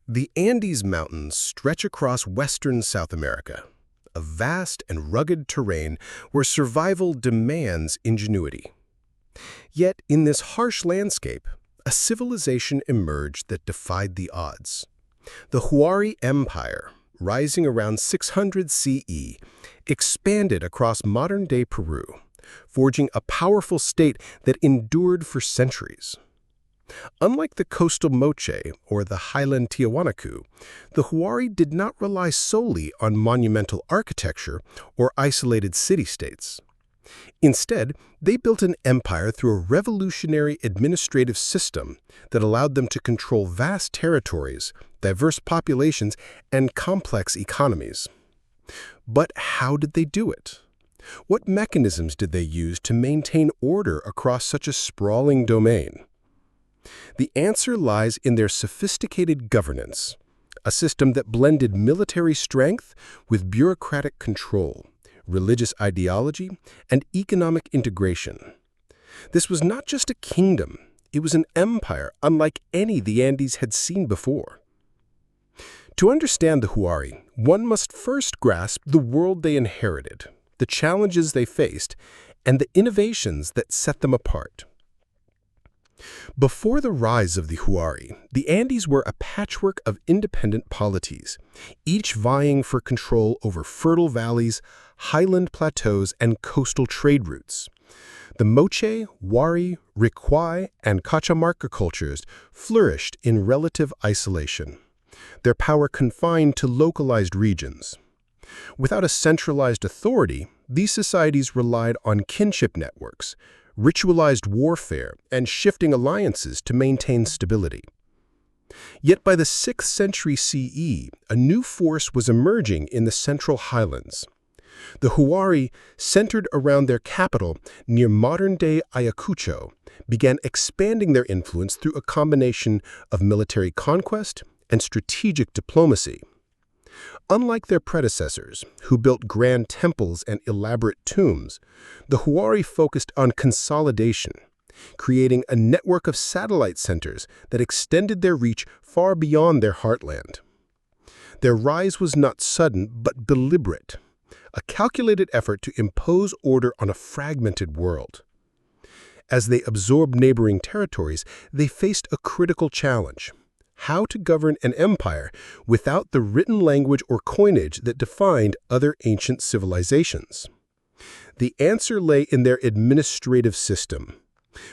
The Andes Mountains stretch across western South America, a vast and rugged terrain where survival demands ingenuity. Yet, in this harsh landscape, a civilization emerged that defied the odds. The Huari Empire, rising around 600 CE, expanded across modern-day Peru, forging a powerful state that endured for centuries. Unlike the coastal Moche or the highland Tiahuanacu, the Huari did not rely solely on monumental architecture or isolated city-states. Instead, they built an empire through a revolutionary administrative system that allowed them to control vast territories, diverse populations, and complex economies. But how did they do it? What mechanisms did they use to maintain order across such a sprawling domain? The answer lies in their sophisticated governance, a system that blended military strength with bureaucratic control, religious ideology, and economic integration. This was not just a kingdom, it was an empire unlike any the Andes had seen before. To understand the Huari, one must first grasp the world they inherited, the challenges they faced, and the innovations that set them apart. Before the rise of the Huari, the Andes were a patchwork of independent polities, each vying for control over fertile valleys, highland plateaus, and coastal trade routes. The Moche, Huari, Riquay, and Cachamarca cultures flourished in relative isolation, their power confined to localized regions. Without a centralized authority, these societies relied on kinship networks, ritualized warfare, and shifting alliances to maintain stability. Yet by the 6th century CE, a new force was emerging in the central highlands. The Huari, centered around their capital near modern-day Ayacucho, began expanding their influence through a combination of military conquest and strategic diplomacy. Unlike their predecessors, who built grand temples and elaborate tombs, the Huari focused on consolidation, creating a network of satellite centers that extended their reach far beyond their heartland. Their rise was not sudden but deliberate, a calculated effort to impose order on a fragmented world. As they absorbed neighboring territories, they faced a critical challenge: how to govern an empire without the written language or coinage that defined other ancient civilizations. The answer lay in their administrative system,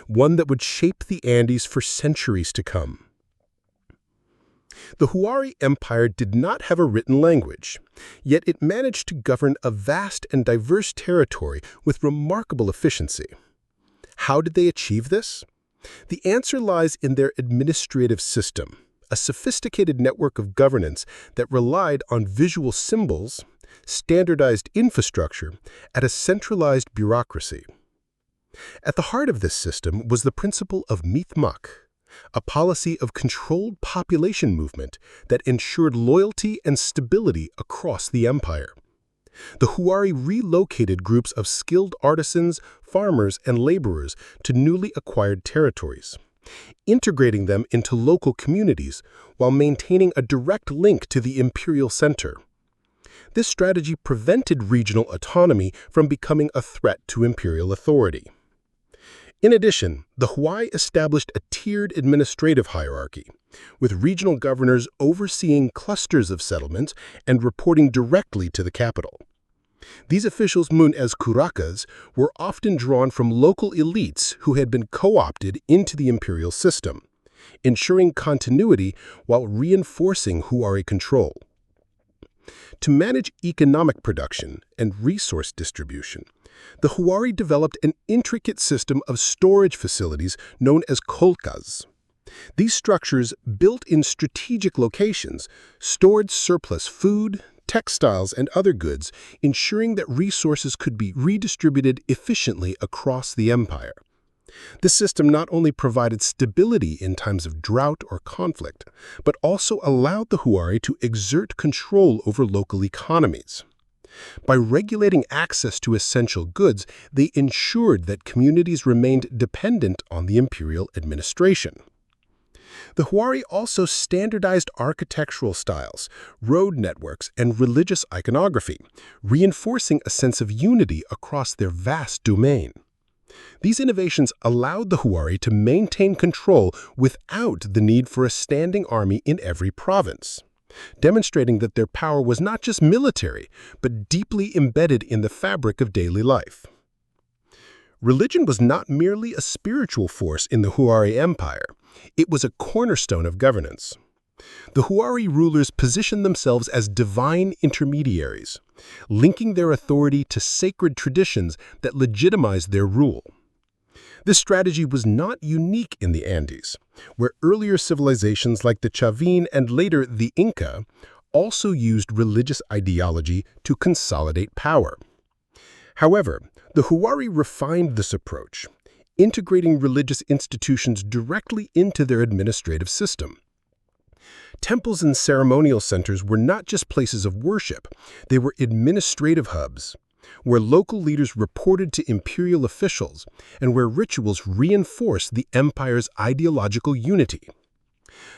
one that would shape the Andes for centuries to come. The Huari Empire did not have a written language, yet it managed to govern a vast and diverse territory with remarkable efficiency. How did they achieve this? The answer lies in their administrative system, a sophisticated network of governance that relied on visual symbols, standardized infrastructure, and a centralized bureaucracy. At the heart of this system was the principle of mitmaq, a policy of controlled population movement that ensured loyalty and stability across the empire. The Huari relocated groups of skilled artisans, farmers, and laborers to newly acquired territories, integrating them into local communities while maintaining a direct link to the imperial center. This strategy prevented regional autonomy from becoming a threat to imperial authority. In addition, the Huari established a tiered administrative hierarchy, with regional governors overseeing clusters of settlements and reporting directly to the capital. These officials, known as qollqas, were often drawn from local elites who had been co-opted into the imperial system, ensuring continuity while reinforcing Huari control. To manage economic production and resource distribution, the Huari developed an intricate system of storage facilities known as qollqas. These structures, built in strategic locations, stored surplus food, textiles, and other goods, ensuring that resources could be redistributed efficiently across the empire. This system not only provided stability in times of drought or conflict, but also allowed the Huari to exert control over local economies. By regulating access to essential goods, they ensured that communities remained dependent on the imperial administration. The Huari also standardized architectural styles, road networks, and religious iconography, reinforcing a sense of unity across their vast domain. These innovations allowed the Huari to maintain control without the need for a standing army in every province, demonstrating that their power was not just military, but deeply embedded in the fabric of daily life. Religion was not merely a spiritual force in the Huari Empire. It was a cornerstone of governance. The Huari rulers positioned themselves as divine intermediaries, linking their authority to sacred traditions that legitimized their rule. This strategy was not unique in the Andes, where earlier civilizations like the Chavin and later the Inca also used religious ideology to consolidate power. However, the Huari refined this approach, integrating religious institutions directly into their administrative system. Temples and ceremonial centers were not just places of worship, they were administrative hubs, where local leaders reported to imperial officials and where rituals reinforced the empire's ideological unity.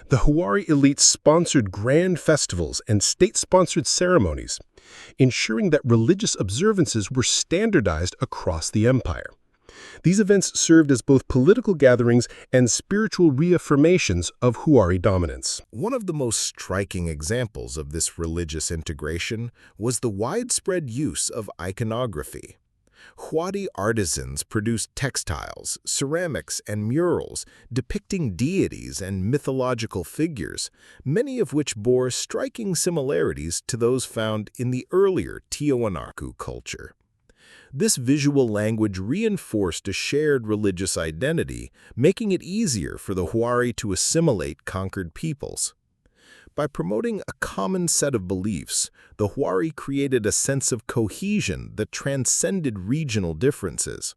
The Huari elite sponsored grand festivals and state-sponsored ceremonies, ensuring that religious observances were standardized across the empire. These events served as both political gatherings and spiritual reaffirmations of Huari dominance. One of the most striking examples of this religious integration was the widespread use of iconography. Huari artisans produced textiles, ceramics, and murals depicting deities and mythological figures, many of which bore striking similarities to those found in the earlier Tiwanaku culture. This visual language reinforced a shared religious identity, making it easier for the Huari to assimilate conquered peoples. By promoting a common set of beliefs, the Huari created a sense of cohesion that transcended regional differences.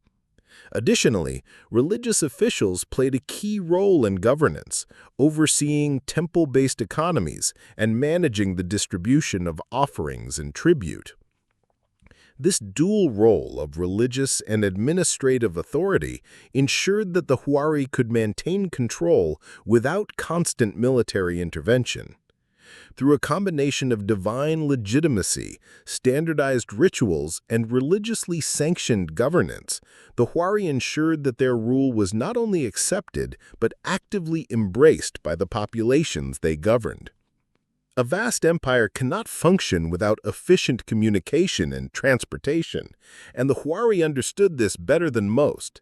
Additionally, religious officials played a key role in governance, overseeing temple-based economies and managing the distribution of offerings and tribute. This dual role of religious and administrative authority ensured that the Huari could maintain control without constant military intervention. Through a combination of divine legitimacy, standardized rituals, and religiously sanctioned governance, the Huari ensured that their rule was not only accepted but actively embraced by the populations they governed. A vast empire cannot function without efficient communication and transportation, and the Huari understood this better than most.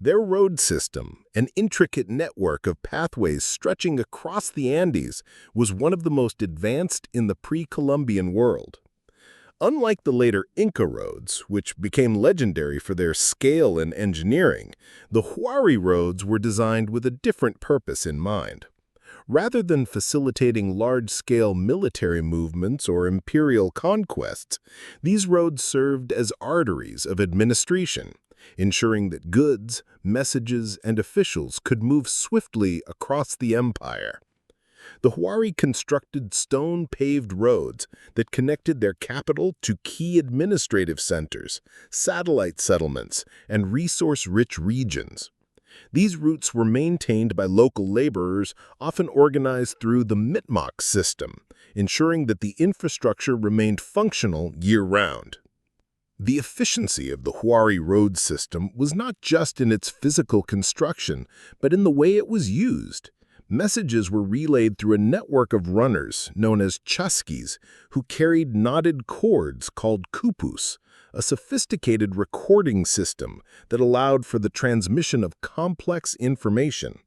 Their road system, an intricate network of pathways stretching across the Andes, was one of the most advanced in the pre-Columbian world. Unlike the later Inca roads, which became legendary for their scale and engineering, the Huari roads were designed with a different purpose in mind. Rather than facilitating large-scale military movements or imperial conquests, these roads served as arteries of administration, ensuring that goods, messages, and officials could move swiftly across the empire. The Huari constructed stone-paved roads that connected their capital to key administrative centers, satellite settlements, and resource-rich regions. These routes were maintained by local laborers, often organized through the mitmaq system, ensuring that the infrastructure remained functional year-round. The efficiency of the Huari road system was not just in its physical construction, but in the way it was used. Messages were relayed through a network of runners, known as chusquis, who carried knotted cords called qupus, a sophisticated recording system that allowed for the transmission of complex information.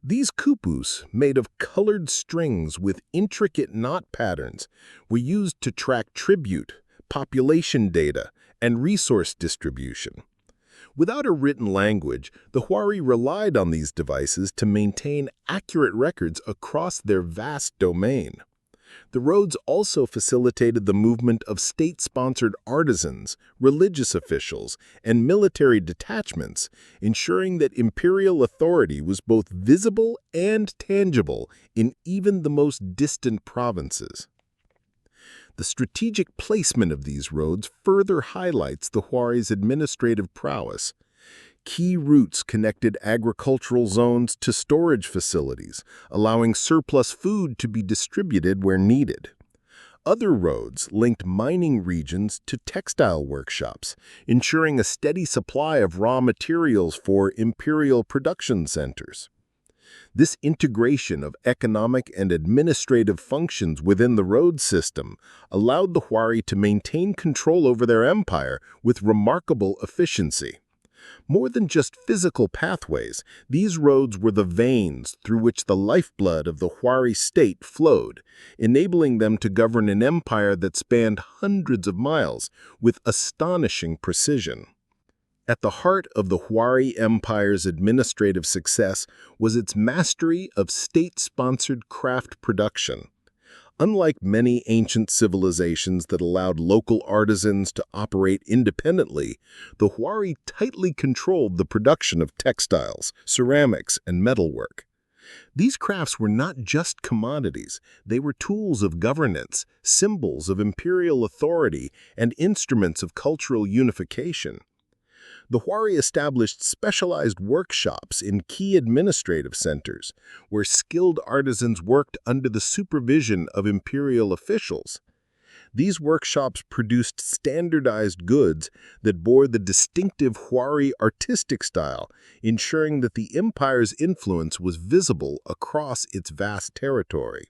These qupus, made of colored strings with intricate knot patterns, were used to track tribute, population data, and resource distribution. Without a written language, the Huari relied on these devices to maintain accurate records across their vast domain. The roads also facilitated the movement of state-sponsored artisans, religious officials, and military detachments, ensuring that imperial authority was both visible and tangible in even the most distant provinces. The strategic placement of these roads further highlights the Huari's administrative prowess. Key routes connected agricultural zones to storage facilities, allowing surplus food to be distributed where needed. Other roads linked mining regions to textile workshops, ensuring a steady supply of raw materials for imperial production centers. This integration of economic and administrative functions within the road system allowed the Huari to maintain control over their empire with remarkable efficiency. More than just physical pathways, these roads were the veins through which the lifeblood of the Huari state flowed, enabling them to govern an empire that spanned hundreds of miles with astonishing precision. At the heart of the Huari Empire's administrative success was its mastery of state-sponsored craft production. Unlike many ancient civilizations that allowed local artisans to operate independently, the Huari tightly controlled the production of textiles, ceramics, and metalwork. These crafts were not just commodities, they were tools of governance, symbols of imperial authority, and instruments of cultural unification. The Huari established specialized workshops in key administrative centers, where skilled artisans worked under the supervision of imperial officials. These workshops produced standardized goods that bore the distinctive Huari artistic style, ensuring that the empire's influence was visible across its vast territory.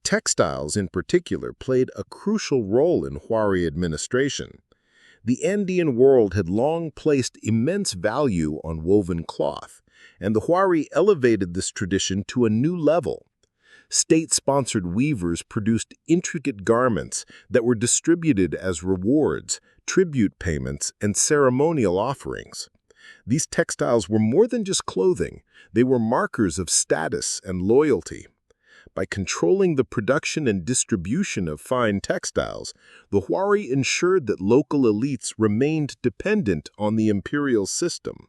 Textiles, in particular, played a crucial role in Huari administration. The Andean world had long placed immense value on woven cloth, and the Huari elevated this tradition to a new level. State-sponsored weavers produced intricate garments that were distributed as rewards, tribute payments, and ceremonial offerings. These textiles were more than just clothing, they were markers of status and loyalty. By controlling the production and distribution of fine textiles, the Huari ensured that local elites remained dependent on the imperial system.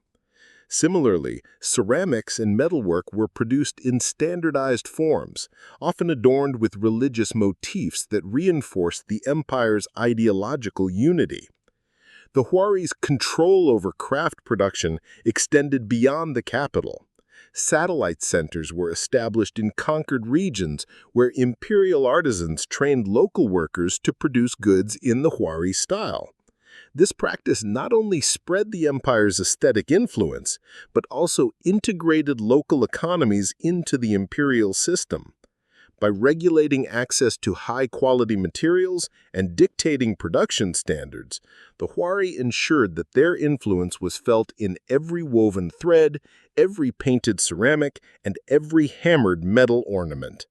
Similarly, ceramics and metalwork were produced in standardized forms, often adorned with religious motifs that reinforced the empire's ideological unity. The Huari's control over craft production extended beyond the capital. Satellite centers were established in conquered regions where imperial artisans trained local workers to produce goods in the Huari style. This practice not only spread the empire's aesthetic influence, but also integrated local economies into the imperial system. By regulating access to high-quality materials and dictating production standards, the Huari ensured that their influence was felt in every woven thread, every painted ceramic, and every hammered metal ornament.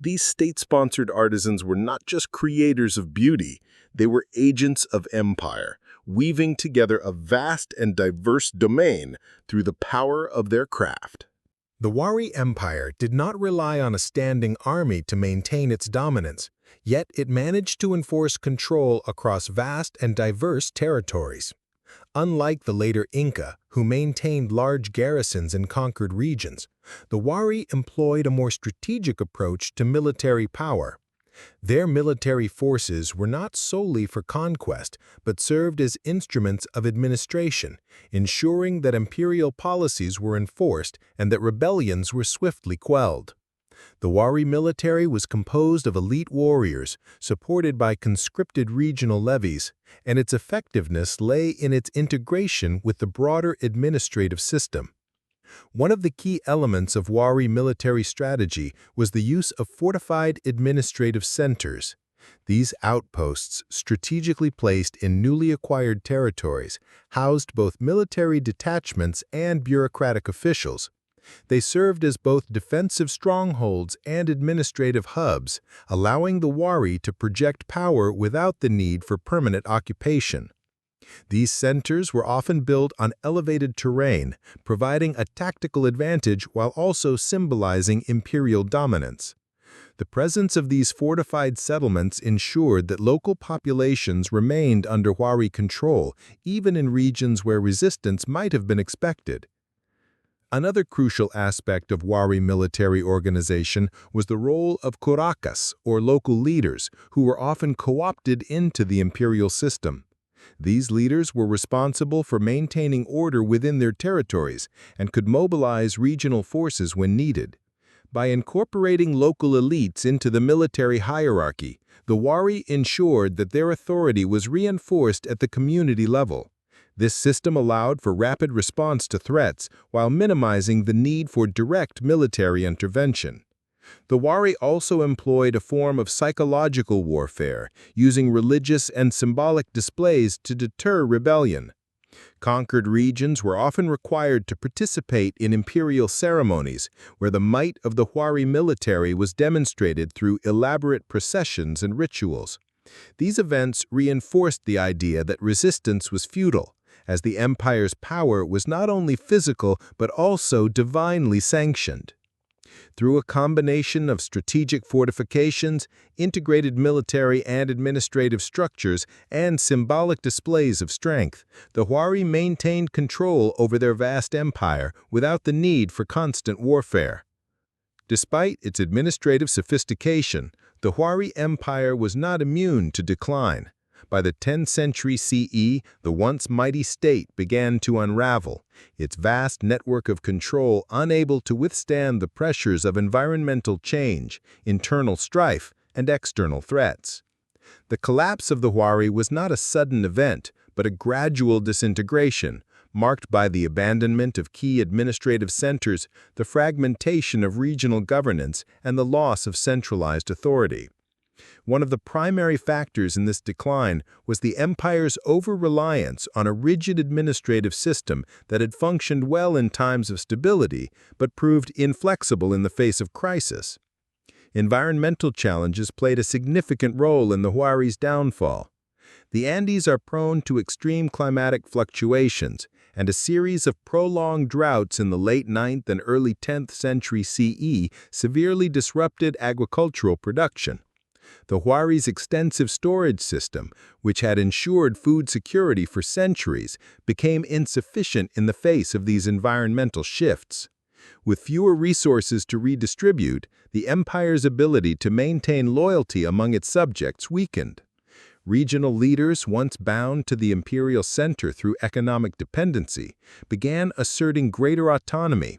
These state-sponsored artisans were not just creators of beauty, they were agents of empire, weaving together a vast and diverse domain through the power of their craft. The Huari Empire did not rely on a standing army to maintain its dominance, yet it managed to enforce control across vast and diverse territories. Unlike the later Inca, who maintained large garrisons in conquered regions, the Huari employed a more strategic approach to military power. Their military forces were not solely for conquest, but served as instruments of administration, ensuring that imperial policies were enforced and that rebellions were swiftly quelled. The Huari military was composed of elite warriors, supported by conscripted regional levies, and its effectiveness lay in its integration with the broader administrative system. One of the key elements of Huari military strategy was the use of fortified administrative centers. These outposts, strategically placed in newly acquired territories, housed both military detachments and bureaucratic officials. They served as both defensive strongholds and administrative hubs, allowing the Huari to project power without the need for permanent occupation. These centers were often built on elevated terrain, providing a tactical advantage while also symbolizing imperial dominance. The presence of these fortified settlements ensured that local populations remained under Huari control, even in regions where resistance might have been expected. Another crucial aspect of Huari military organization was the role of qollqas, or local leaders, who were often co-opted into the imperial system. These leaders were responsible for maintaining order within their territories and could mobilize regional forces when needed. By incorporating local elites into the military hierarchy, the Huari ensured that their authority was reinforced at the community level. This system allowed for rapid response to threats while minimizing the need for direct military intervention. The Huari also employed a form of psychological warfare, using religious and symbolic displays to deter rebellion. Conquered regions were often required to participate in imperial ceremonies, where the might of the Huari military was demonstrated through elaborate processions and rituals. These events reinforced the idea that resistance was futile, as the empire's power was not only physical but also divinely sanctioned. Through a combination of strategic fortifications, integrated military and administrative structures, and symbolic displays of strength, the Huari maintained control over their vast empire without the need for constant warfare. Despite its administrative sophistication, the Huari Empire was not immune to decline. By the 10th century CE, the once mighty state began to unravel, its vast network of control unable to withstand the pressures of environmental change, internal strife, and external threats. The collapse of the Huari was not a sudden event, but a gradual disintegration, marked by the abandonment of key administrative centers, the fragmentation of regional governance, and the loss of centralized authority. One of the primary factors in this decline was the empire's over-reliance on a rigid administrative system that had functioned well in times of stability but proved inflexible in the face of crisis. Environmental challenges played a significant role in the Huari's downfall. The Andes are prone to extreme climatic fluctuations, and a series of prolonged droughts in the late 9th and early 10th century CE severely disrupted agricultural production. The Huari's extensive storage system, which had ensured food security for centuries, became insufficient in the face of these environmental shifts. With fewer resources to redistribute, the empire's ability to maintain loyalty among its subjects weakened. Regional leaders, once bound to the imperial center through economic dependency, began asserting greater autonomy.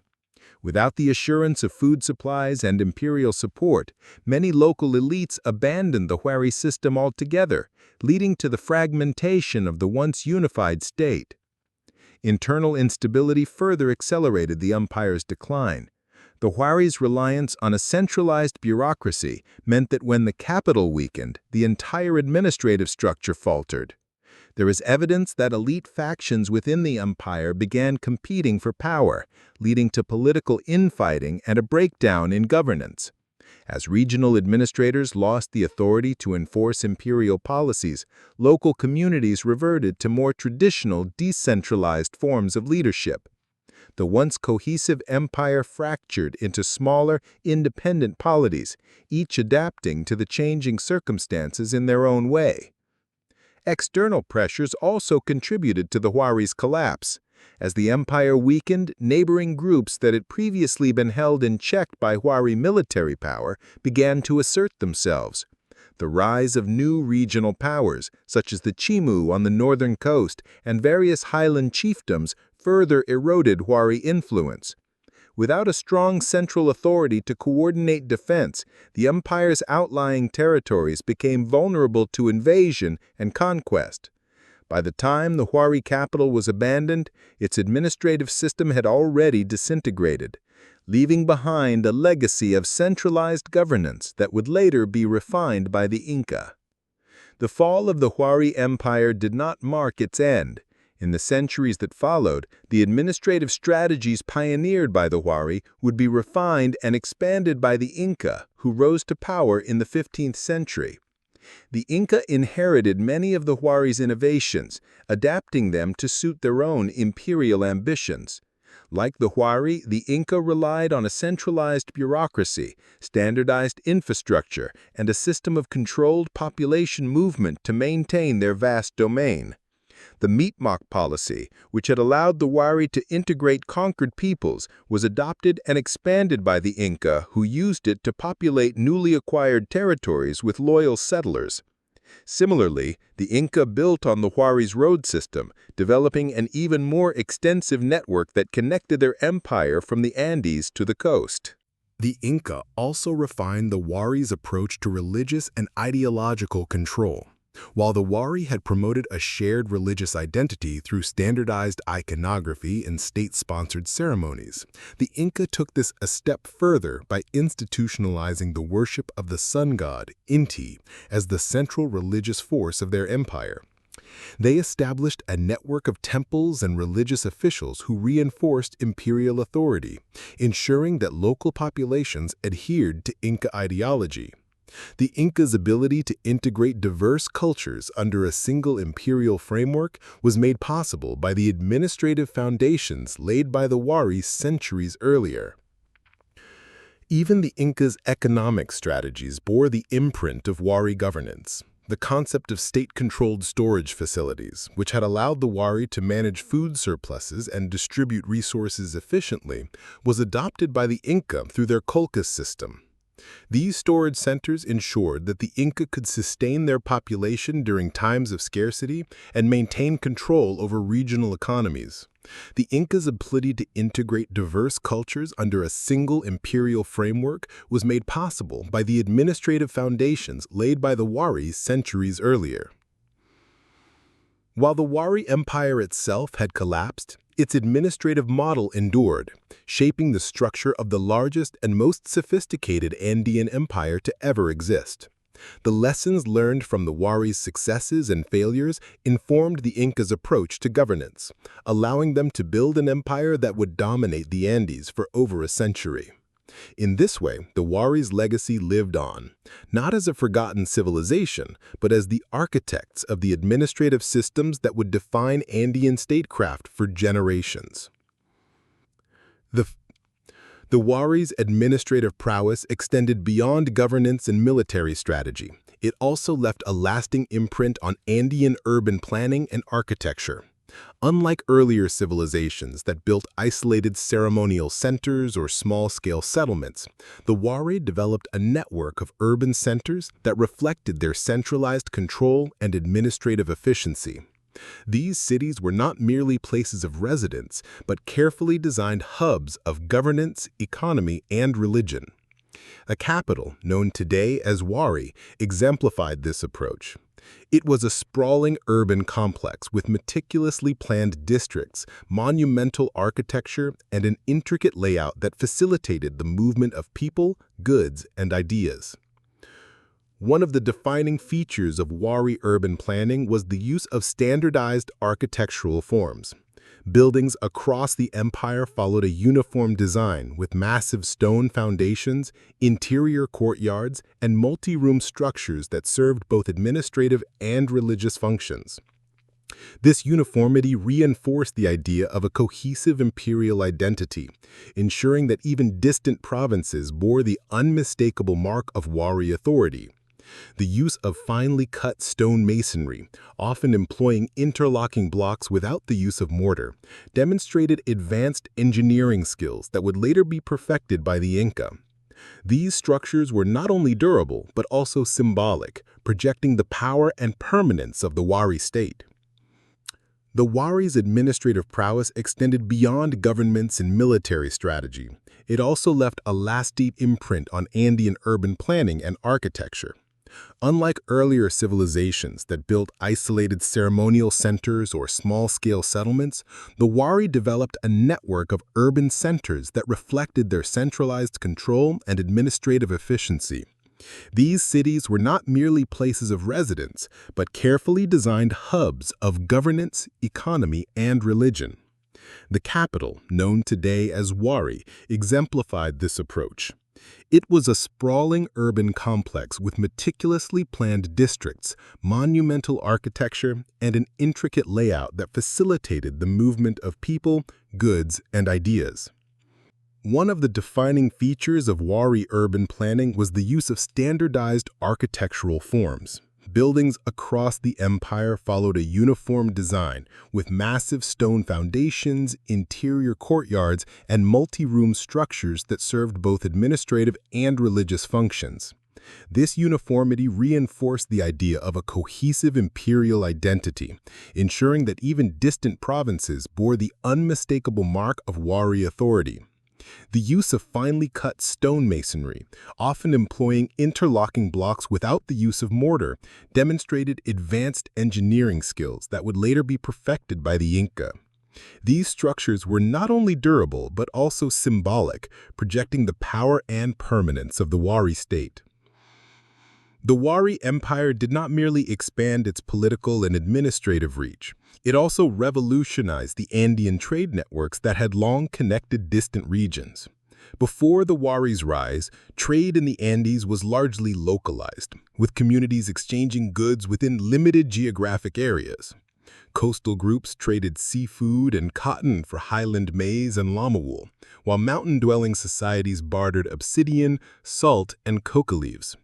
Without the assurance of food supplies and imperial support, many local elites abandoned the Huari system altogether, leading to the fragmentation of the once unified state. Internal instability further accelerated the empire's decline. The Huari's reliance on a centralized bureaucracy meant that when the capital weakened, the entire administrative structure faltered. There is evidence that elite factions within the empire began competing for power, leading to political infighting and a breakdown in governance. As regional administrators lost the authority to enforce imperial policies, local communities reverted to more traditional, decentralized forms of leadership. The once cohesive empire fractured into smaller, independent polities, each adapting to the changing circumstances in their own way. External pressures also contributed to the Huari's collapse. As the empire weakened, neighboring groups that had previously been held in check by Huari military power began to assert themselves. The rise of new regional powers, such as the Chimu on the northern coast and various highland chiefdoms, further eroded Huari influence. Without a strong central authority to coordinate defense, the empire's outlying territories became vulnerable to invasion and conquest. By the time the Huari capital was abandoned, its administrative system had already disintegrated, leaving behind a legacy of centralized governance that would later be refined by the Inca. The fall of the Huari Empire did not mark its end. In the centuries that followed, the administrative strategies pioneered by the Huari would be refined and expanded by the Inca, who rose to power in the 15th century. The Inca inherited many of the Huari's innovations, adapting them to suit their own imperial ambitions. Like the Huari, the Inca relied on a centralized bureaucracy, standardized infrastructure, and a system of controlled population movement to maintain their vast domain. The mitmaq policy, which had allowed the Huari to integrate conquered peoples, was adopted and expanded by the Inca, who used it to populate newly acquired territories with loyal settlers. Similarly, the Inca built on the Huari's road system, developing an even more extensive network that connected their empire from the Andes to the coast. The Inca also refined the Huari's approach to religious and ideological control. While the Huari had promoted a shared religious identity through standardized iconography and state-sponsored ceremonies, the Inca took this a step further by institutionalizing the worship of the sun god, Inti, as the central religious force of their empire. They established a network of temples and religious officials who reinforced imperial authority, ensuring that local populations adhered to Inca ideology. The Incas' ability to integrate diverse cultures under a single imperial framework was made possible by the administrative foundations laid by the Huari centuries earlier. Even the Incas' economic strategies bore the imprint of Huari governance. The concept of state-controlled storage facilities, which had allowed the Huari to manage food surpluses and distribute resources efficiently, was adopted by the Inca through their qollqas system. These storage centers ensured that the Inca could sustain their population during times of scarcity and maintain control over regional economies. The Incas' ability to integrate diverse cultures under a single imperial framework was made possible by the administrative foundations laid by the Huari centuries earlier. While the Huari Empire itself had collapsed, its administrative model endured, shaping the structure of the largest and most sophisticated Andean empire to ever exist. The lessons learned from the Huari's successes and failures informed the Incas' approach to governance, allowing them to build an empire that would dominate the Andes for over a century. In this way, the Huari's legacy lived on, not as a forgotten civilization, but as the architects of the administrative systems that would define Andean statecraft for generations. The Huari's administrative prowess extended beyond governance and military strategy. It also left a lasting imprint on Andean urban planning and architecture. Unlike earlier civilizations that built isolated ceremonial centers or small-scale settlements, the Huari developed a network of urban centers that reflected their centralized control and administrative efficiency. These cities were not merely places of residence, but carefully designed hubs of governance, economy, and religion. A capital, known today as Huari, exemplified this approach. It was a sprawling urban complex with meticulously planned districts, monumental architecture, and an intricate layout that facilitated the movement of people, goods, and ideas. One of the defining features of Huari urban planning was the use of standardized architectural forms. Buildings across the empire followed a uniform design with massive stone foundations, interior courtyards, and multi-room structures that served both administrative and religious functions. This uniformity reinforced the idea of a cohesive imperial identity, ensuring that even distant provinces bore the unmistakable mark of Huari authority. The use of finely cut stone masonry, often employing interlocking blocks without the use of mortar, demonstrated advanced engineering skills that would later be perfected by the Inca. These structures were not only durable, but also symbolic, projecting the power and permanence of the Huari state. The Huari's administrative prowess extended beyond governments and military strategy. It also left a lasting imprint on Andean urban planning and architecture. Unlike earlier civilizations that built isolated ceremonial centers or small-scale settlements, the Huari developed a network of urban centers that reflected their centralized control and administrative efficiency. These cities were not merely places of residence, but carefully designed hubs of governance, economy, and religion. The capital, known today as Huari, exemplified this approach. It was a sprawling urban complex with meticulously planned districts, monumental architecture, and an intricate layout that facilitated the movement of people, goods, and ideas. One of the defining features of Huari urban planning was the use of standardized architectural forms. Buildings across the empire followed a uniform design, with massive stone foundations, interior courtyards, and multi-room structures that served both administrative and religious functions. This uniformity reinforced the idea of a cohesive imperial identity, ensuring that even distant provinces bore the unmistakable mark of Huari authority. The use of finely cut stone masonry, often employing interlocking blocks without the use of mortar, demonstrated advanced engineering skills that would later be perfected by the Inca. These structures were not only durable but also symbolic, projecting the power and permanence of the Huari state. The Huari Empire did not merely expand its political and administrative reach. It also revolutionized the Andean trade networks that had long connected distant regions. Before the Huari's rise, trade in the Andes was largely localized, with communities exchanging goods within limited geographic areas. Coastal groups traded seafood and cotton for highland maize and llama wool, while mountain-dwelling societies bartered obsidian, salt, and coca leaves.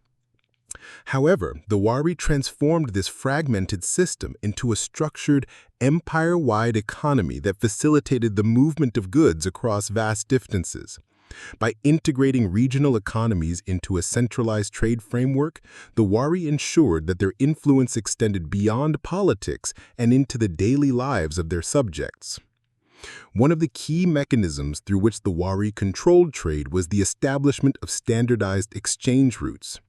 However, the Huari transformed this fragmented system into a structured, empire-wide economy that facilitated the movement of goods across vast distances. By integrating regional economies into a centralized trade framework, the Huari ensured that their influence extended beyond politics and into the daily lives of their subjects. One of the key mechanisms through which the Huari controlled trade was the establishment of standardized exchange routes.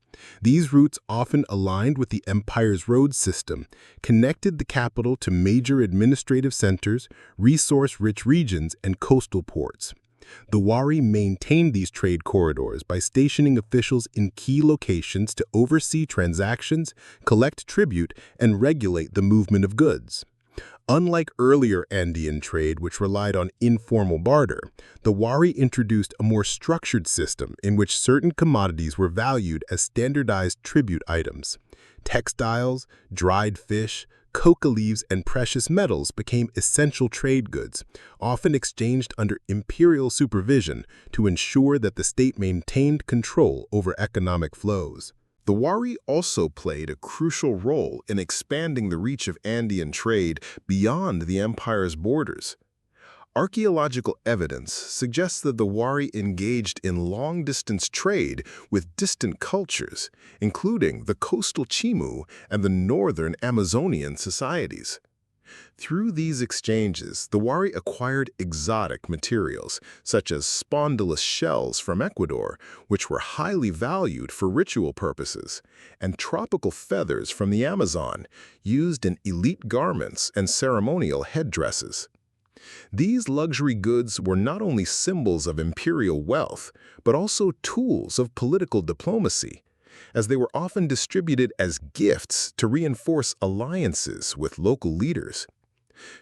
These routes, often aligned with the empire's road system, connected the capital to major administrative centers, resource-rich regions, and coastal ports. The Huari maintained these trade corridors by stationing officials in key locations to oversee transactions, collect tribute, and regulate the movement of goods. Unlike earlier Andean trade, which relied on informal barter, the Huari introduced a more structured system in which certain commodities were valued as standardized tribute items. Textiles, dried fish, coca leaves, and precious metals became essential trade goods, often exchanged under imperial supervision to ensure that the state maintained control over economic flows. The Huari also played a crucial role in expanding the reach of Andean trade beyond the empire's borders. Archaeological evidence suggests that the Huari engaged in long-distance trade with distant cultures, including the coastal Chimu and the northern Amazonian societies. Through these exchanges, the Huari acquired exotic materials, such as spondylus shells from Ecuador, which were highly valued for ritual purposes, and tropical feathers from the Amazon, used in elite garments and ceremonial headdresses. These luxury goods were not only symbols of imperial wealth, but also tools of political diplomacy, as they were often distributed as gifts to reinforce alliances with local leaders.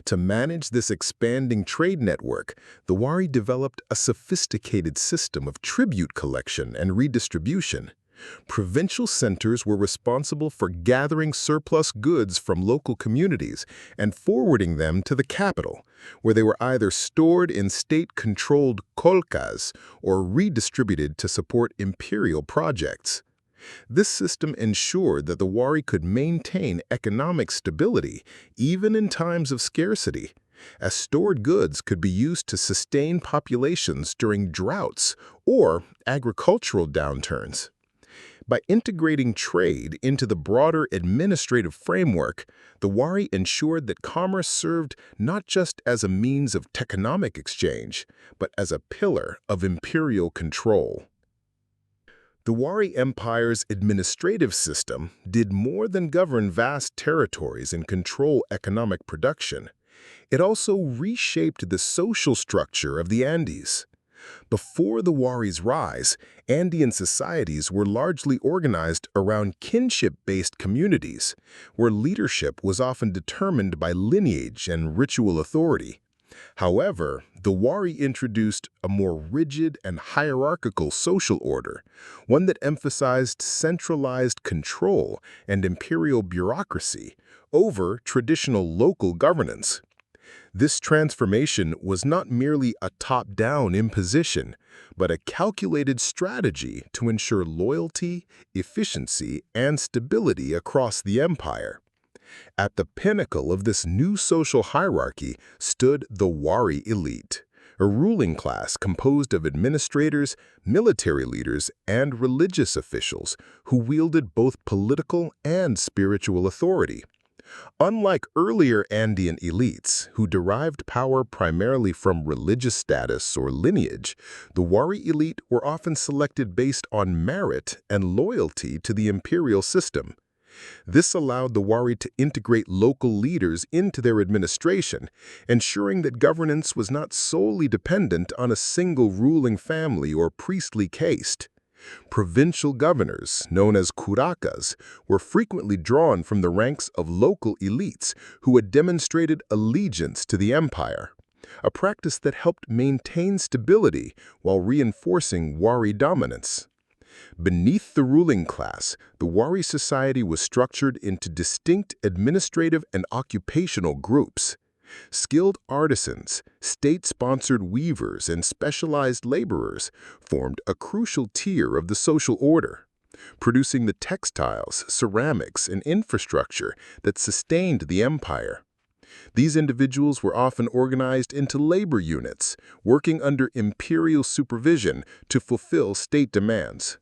To manage this expanding trade network, the Huari developed a sophisticated system of tribute collection and redistribution. Provincial centers were responsible for gathering surplus goods from local communities and forwarding them to the capital, where they were either stored in state-controlled qollqas or redistributed to support imperial projects. This system ensured that the Huari could maintain economic stability even in times of scarcity, as stored goods could be used to sustain populations during droughts or agricultural downturns. By integrating trade into the broader administrative framework, the Huari ensured that commerce served not just as a means of economic exchange, but as a pillar of imperial control. The Huari Empire's administrative system did more than govern vast territories and control economic production. It also reshaped the social structure of the Andes. Before the Huari's rise, Andean societies were largely organized around kinship-based communities, where leadership was often determined by lineage and ritual authority. However, the Huari introduced a more rigid and hierarchical social order, one that emphasized centralized control and imperial bureaucracy over traditional local governance. This transformation was not merely a top-down imposition, but a calculated strategy to ensure loyalty, efficiency, and stability across the empire. At the pinnacle of this new social hierarchy stood the Huari elite, a ruling class composed of administrators, military leaders, and religious officials who wielded both political and spiritual authority. Unlike earlier Andean elites, who derived power primarily from religious status or lineage, the Huari elite were often selected based on merit and loyalty to the imperial system. This allowed the Huari to integrate local leaders into their administration, ensuring that governance was not solely dependent on a single ruling family or priestly caste. Provincial governors, known as qollqas, were frequently drawn from the ranks of local elites who had demonstrated allegiance to the empire, a practice that helped maintain stability while reinforcing Huari dominance. Beneath the ruling class, the Huari society was structured into distinct administrative and occupational groups. Skilled artisans, state-sponsored weavers, and specialized laborers formed a crucial tier of the social order, producing the textiles, ceramics, and infrastructure that sustained the empire. These individuals were often organized into labor units, working under imperial supervision to fulfill state demands.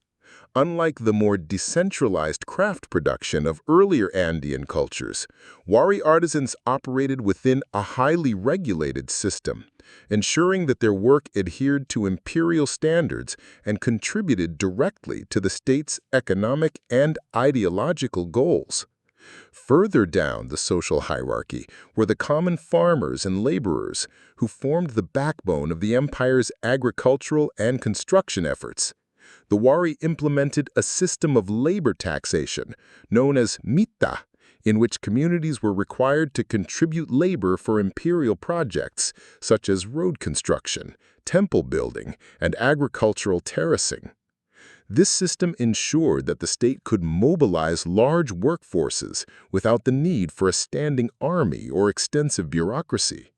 Unlike the more decentralized craft production of earlier Andean cultures, Huari artisans operated within a highly regulated system, ensuring that their work adhered to imperial standards and contributed directly to the state's economic and ideological goals. Further down the social hierarchy were the common farmers and laborers who formed the backbone of the empire's agricultural and construction efforts. The Huari implemented a system of labor taxation, known as mitmaq, in which communities were required to contribute labor for imperial projects, such as road construction, temple building, and agricultural terracing. This system ensured that the state could mobilize large workforces without the need for a standing army or extensive bureaucracy.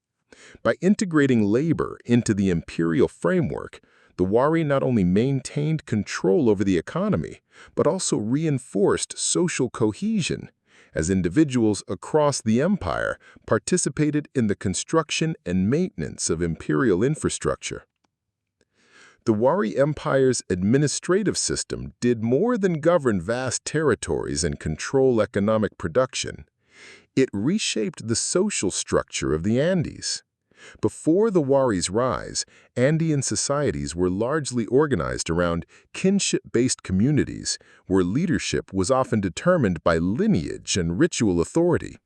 By integrating labor into the imperial framework, the Huari not only maintained control over the economy, but also reinforced social cohesion, as individuals across the empire participated in the construction and maintenance of imperial infrastructure. The Huari Empire's administrative system did more than govern vast territories and control economic production. It reshaped the social structure of the Andes. Before the Huari's rise, Andean societies were largely organized around kinship-based communities, where leadership was often determined by lineage and ritual authority.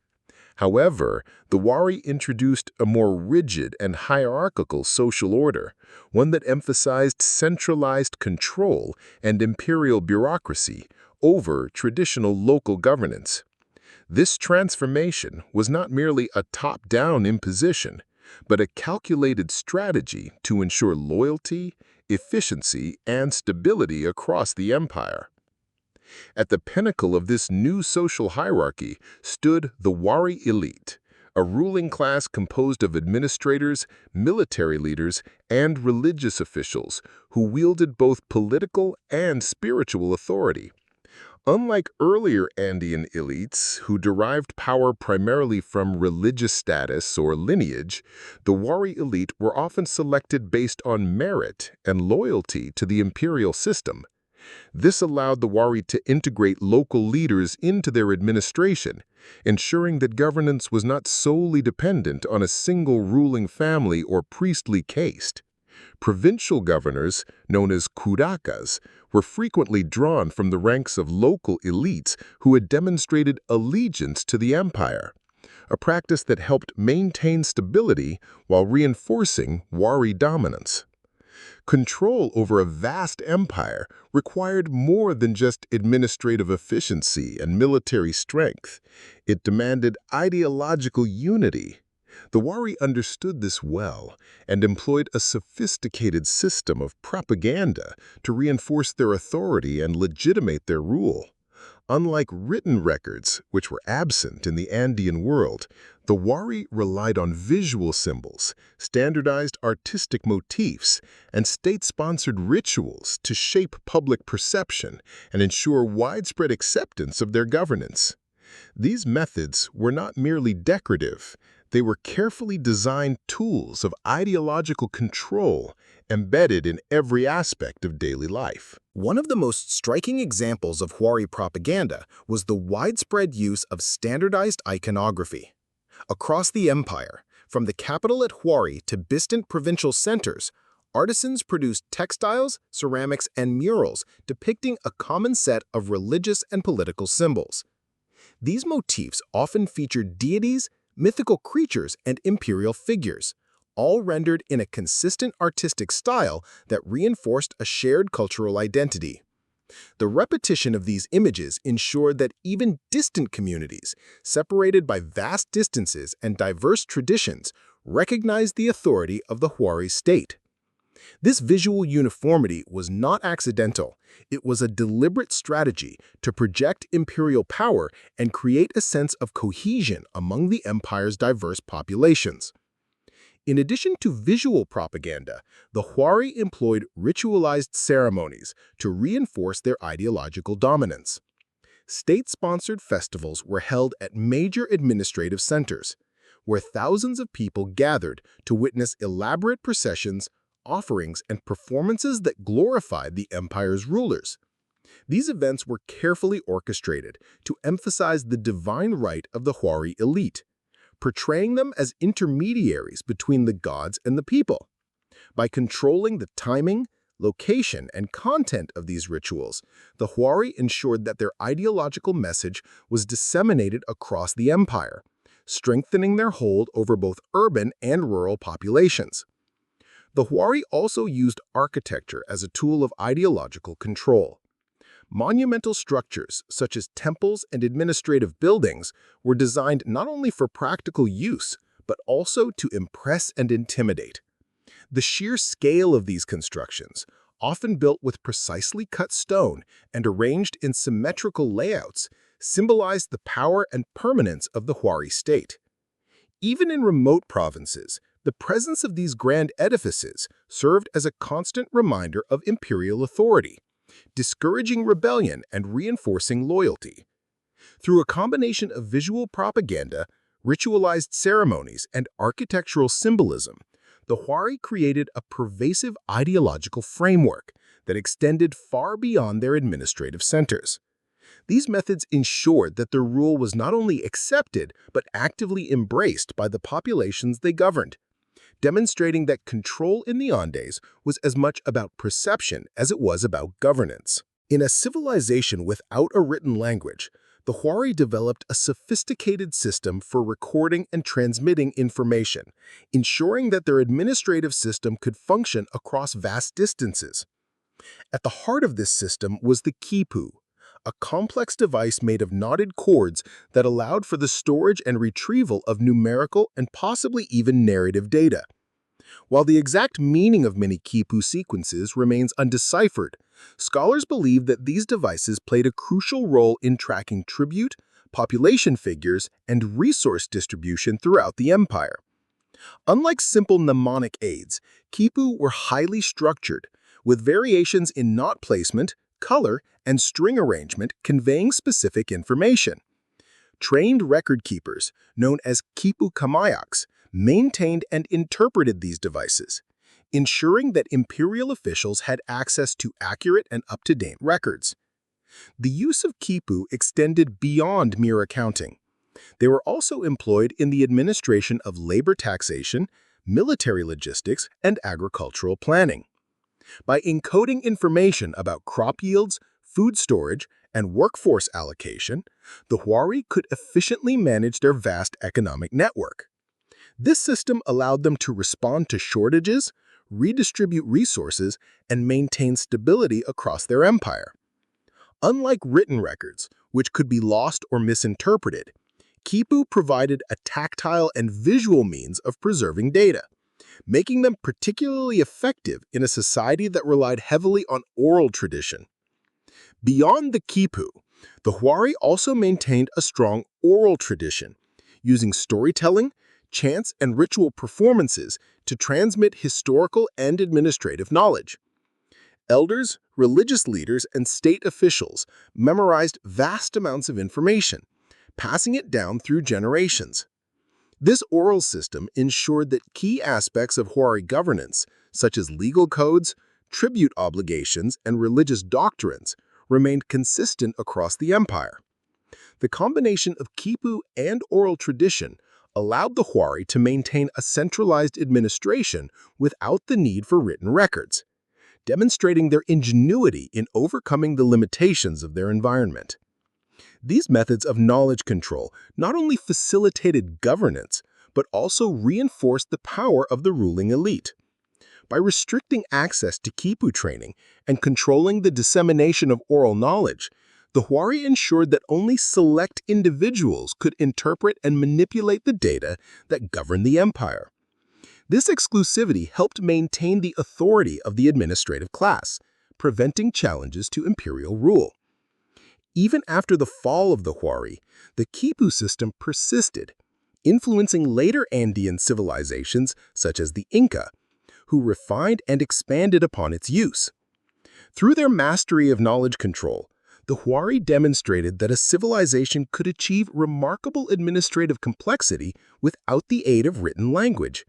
However, the Huari introduced a more rigid and hierarchical social order, one that emphasized centralized control and imperial bureaucracy over traditional local governance. This transformation was not merely a top-down imposition, but a calculated strategy to ensure loyalty, efficiency, and stability across the empire. At the pinnacle of this new social hierarchy stood the Huari elite, a ruling class composed of administrators, military leaders, and religious officials who wielded both political and spiritual authority. Unlike earlier Andean elites, who derived power primarily from religious status or lineage, the Huari elite were often selected based on merit and loyalty to the imperial system. This allowed the Huari to integrate local leaders into their administration, ensuring that governance was not solely dependent on a single ruling family or priestly caste. Provincial governors, known as qollqas, were frequently drawn from the ranks of local elites who had demonstrated allegiance to the empire, a practice that helped maintain stability while reinforcing Huari dominance. Control over a vast empire required more than just administrative efficiency and military strength. It demanded ideological unity. The Huari understood this well and employed a sophisticated system of propaganda to reinforce their authority and legitimate their rule. Unlike written records, which were absent in the Andean world, the Huari relied on visual symbols, standardized artistic motifs, and state-sponsored rituals to shape public perception and ensure widespread acceptance of their governance. These methods were not merely decorative. They were carefully designed tools of ideological control embedded in every aspect of daily life. One of the most striking examples of Huari propaganda was the widespread use of standardized iconography. Across the empire, from the capital at Huari to distant provincial centers, artisans produced textiles, ceramics, and murals depicting a common set of religious and political symbols. These motifs often featured deities, mythical creatures, and imperial figures, all rendered in a consistent artistic style that reinforced a shared cultural identity. The repetition of these images ensured that even distant communities, separated by vast distances and diverse traditions, recognized the authority of the Huari state. This visual uniformity was not accidental. It was a deliberate strategy to project imperial power and create a sense of cohesion among the empire's diverse populations. In addition to visual propaganda, the Huari employed ritualized ceremonies to reinforce their ideological dominance. State-sponsored festivals were held at major administrative centers, where thousands of people gathered to witness elaborate processions, offerings, and performances that glorified the empire's rulers. These events were carefully orchestrated to emphasize the divine right of the Huari elite, portraying them as intermediaries between the gods and the people. By controlling the timing, location, and content of these rituals, the Huari ensured that their ideological message was disseminated across the empire, strengthening their hold over both urban and rural populations. The Huari also used architecture as a tool of ideological control. Monumental structures, such as temples and administrative buildings, were designed not only for practical use, but also to impress and intimidate. The sheer scale of these constructions, often built with precisely cut stone and arranged in symmetrical layouts, symbolized the power and permanence of the Huari state. Even in remote provinces, the presence of these grand edifices served as a constant reminder of imperial authority, discouraging rebellion and reinforcing loyalty. Through a combination of visual propaganda, ritualized ceremonies, and architectural symbolism, the Huari created a pervasive ideological framework that extended far beyond their administrative centers. These methods ensured that their rule was not only accepted but actively embraced by the populations they governed, demonstrating that control in the Andes was as much about perception as it was about governance. In a civilization without a written language, the Huari developed a sophisticated system for recording and transmitting information, ensuring that their administrative system could function across vast distances. At the heart of this system was the quipu, a complex device made of knotted cords that allowed for the storage and retrieval of numerical and possibly even narrative data. While the exact meaning of many quipu sequences remains undeciphered, scholars believe that these devices played a crucial role in tracking tribute, population figures, and resource distribution throughout the empire. Unlike simple mnemonic aids, quipu were highly structured, with variations in knot placement, color, and string arrangement conveying specific information. Trained record keepers, known as quipu kamayaks, maintained and interpreted these devices, ensuring that imperial officials had access to accurate and up-to-date records. The use of quipu extended beyond mere accounting. They were also employed in the administration of labor taxation, military logistics, and agricultural planning. By encoding information about crop yields, food storage, and workforce allocation, the Huari could efficiently manage their vast economic network. This system allowed them to respond to shortages, redistribute resources, and maintain stability across their empire. Unlike written records, which could be lost or misinterpreted, quipu provided a tactile and visual means of preserving data, making them particularly effective in a society that relied heavily on oral tradition. Beyond the quipu, the Huari also maintained a strong oral tradition, using storytelling, chants, and ritual performances to transmit historical and administrative knowledge. Elders, religious leaders, and state officials memorized vast amounts of information, passing it down through generations. This oral system ensured that key aspects of Huari governance, such as legal codes, tribute obligations, and religious doctrines, remained consistent across the empire. The combination of quipu and oral tradition allowed the Huari to maintain a centralized administration without the need for written records, demonstrating their ingenuity in overcoming the limitations of their environment. These methods of knowledge control not only facilitated governance, but also reinforced the power of the ruling elite. By restricting access to quipu training and controlling the dissemination of oral knowledge, the Huari ensured that only select individuals could interpret and manipulate the data that governed the empire. This exclusivity helped maintain the authority of the administrative class, preventing challenges to imperial rule. Even after the fall of the Huari, the quipu system persisted, influencing later Andean civilizations such as the Inca, who refined and expanded upon its use. Through their mastery of knowledge control, the Huari demonstrated that a civilization could achieve remarkable administrative complexity without the aid of written language,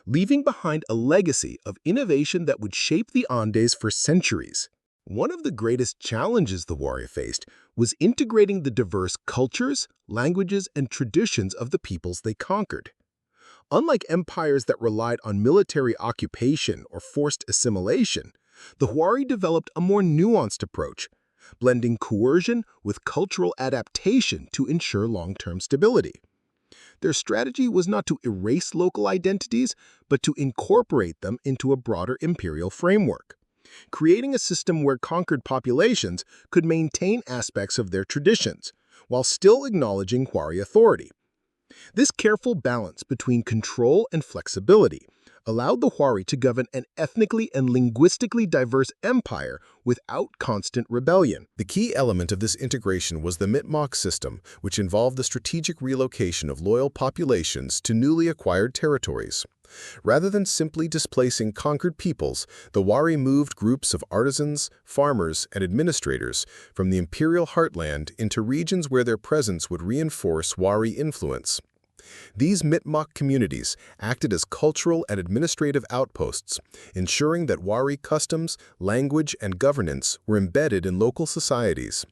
leaving behind a legacy of innovation that would shape the Andes for centuries. One of the greatest challenges the Huari faced was integrating the diverse cultures, languages, and traditions of the peoples they conquered. Unlike empires that relied on military occupation or forced assimilation, the Huari developed a more nuanced approach, blending coercion with cultural adaptation to ensure long-term stability. Their strategy was not to erase local identities, but to incorporate them into a broader imperial framework, creating a system where conquered populations could maintain aspects of their traditions, while still acknowledging Huari authority. This careful balance between control and flexibility allowed the Huari to govern an ethnically and linguistically diverse empire without constant rebellion. The key element of this integration was the mitmaq system, which involved the strategic relocation of loyal populations to newly acquired territories. Rather than simply displacing conquered peoples, the Huari moved groups of artisans, farmers, and administrators from the imperial heartland into regions where their presence would reinforce Huari influence. These mitmaq communities acted as cultural and administrative outposts, ensuring that Huari customs, language, and governance were embedded in local societies.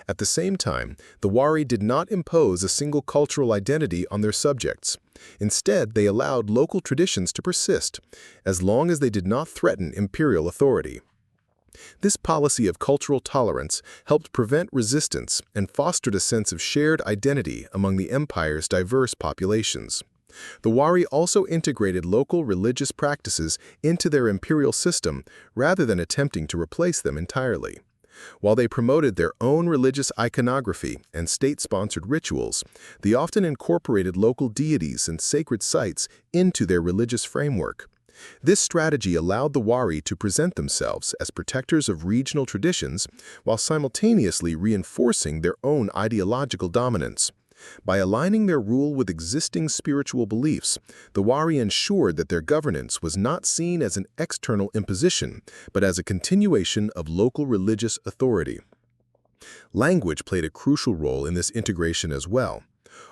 At the same time, the Huari did not impose a single cultural identity on their subjects. Instead, they allowed local traditions to persist, as long as they did not threaten imperial authority. This policy of cultural tolerance helped prevent resistance and fostered a sense of shared identity among the empire's diverse populations. The Huari also integrated local religious practices into their imperial system rather than attempting to replace them entirely. While they promoted their own religious iconography and state-sponsored rituals, they often incorporated local deities and sacred sites into their religious framework. This strategy allowed the Huari to present themselves as protectors of regional traditions while simultaneously reinforcing their own ideological dominance. By aligning their rule with existing spiritual beliefs, the Huari ensured that their governance was not seen as an external imposition, but as a continuation of local religious authority. Language played a crucial role in this integration as well.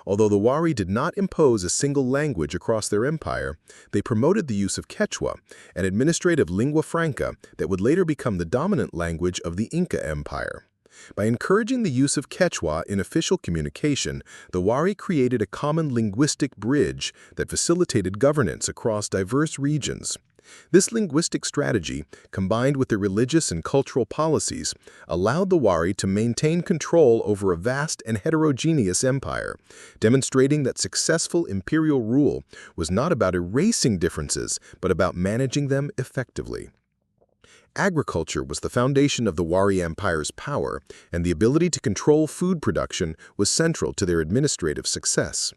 Although the Huari did not impose a single language across their empire, they promoted the use of Quechua, an administrative lingua franca that would later become the dominant language of the Inca Empire. By encouraging the use of Quechua in official communication, the Huari created a common linguistic bridge that facilitated governance across diverse regions. This linguistic strategy, combined with their religious and cultural policies, allowed the Huari to maintain control over a vast and heterogeneous empire, demonstrating that successful imperial rule was not about erasing differences, but about managing them effectively. Agriculture was the foundation of the Huari Empire's power, and the ability to control food production was central to their administrative success.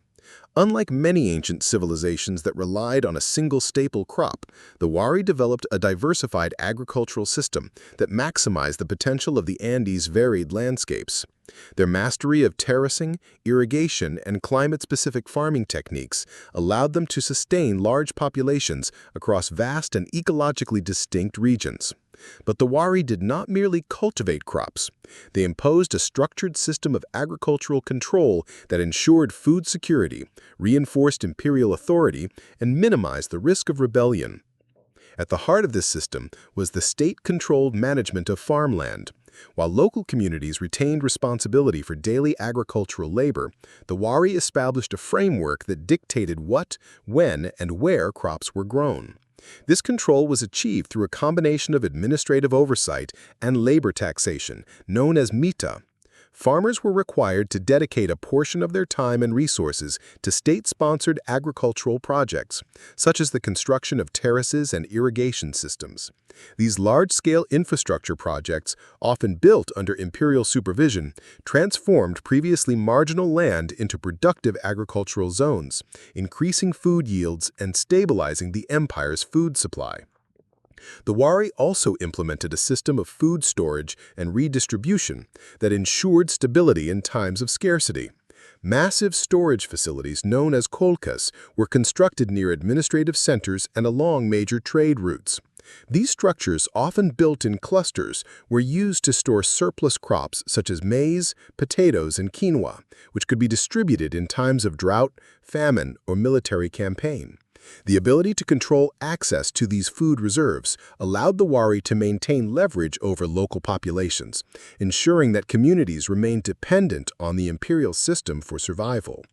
Unlike many ancient civilizations that relied on a single staple crop, the Huari developed a diversified agricultural system that maximized the potential of the Andes' varied landscapes. Their mastery of terracing, irrigation, and climate-specific farming techniques allowed them to sustain large populations across vast and ecologically distinct regions. But the Huari did not merely cultivate crops. They imposed a structured system of agricultural control that ensured food security, reinforced imperial authority, and minimized the risk of rebellion. At the heart of this system was the state-controlled management of farmland. While local communities retained responsibility for daily agricultural labor, the Huari established a framework that dictated what, when, and where crops were grown. This control was achieved through a combination of administrative oversight and labor taxation, known as mitmaq. Farmers were required to dedicate a portion of their time and resources to state-sponsored agricultural projects, such as the construction of terraces and irrigation systems. These large-scale infrastructure projects, often built under imperial supervision, transformed previously marginal land into productive agricultural zones, increasing food yields and stabilizing the empire's food supply. The Huari also implemented a system of food storage and redistribution that ensured stability in times of scarcity. Massive storage facilities known as qollqas were constructed near administrative centers and along major trade routes. These structures, often built in clusters, were used to store surplus crops such as maize, potatoes, and quinoa, which could be distributed in times of drought, famine, or military campaign. The ability to control access to these food reserves allowed the Huari to maintain leverage over local populations, ensuring that communities remained dependent on the imperial system for survival.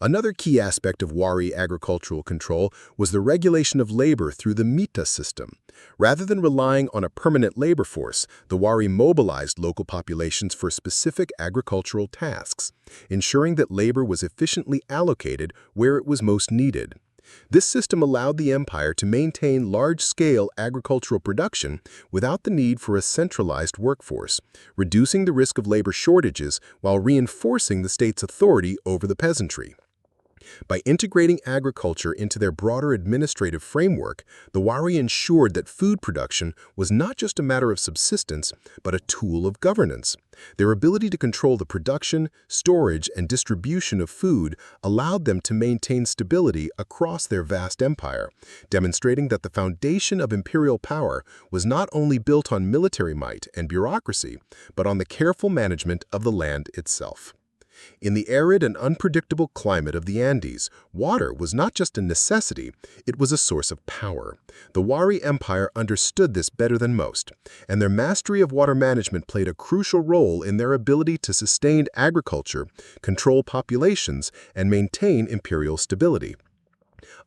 Another key aspect of Huari agricultural control was the regulation of labor through the mitmaq system. Rather than relying on a permanent labor force, the Huari mobilized local populations for specific agricultural tasks, ensuring that labor was efficiently allocated where it was most needed. This system allowed the empire to maintain large-scale agricultural production without the need for a centralized workforce, reducing the risk of labor shortages while reinforcing the state's authority over the peasantry. By integrating agriculture into their broader administrative framework, the Huari ensured that food production was not just a matter of subsistence, but a tool of governance. Their ability to control the production, storage, and distribution of food allowed them to maintain stability across their vast empire, demonstrating that the foundation of imperial power was not only built on military might and bureaucracy, but on the careful management of the land itself. In the arid and unpredictable climate of the Andes, water was not just a necessity, it was a source of power. The Huari Empire understood this better than most, and their mastery of water management played a crucial role in their ability to sustain agriculture, control populations, and maintain imperial stability.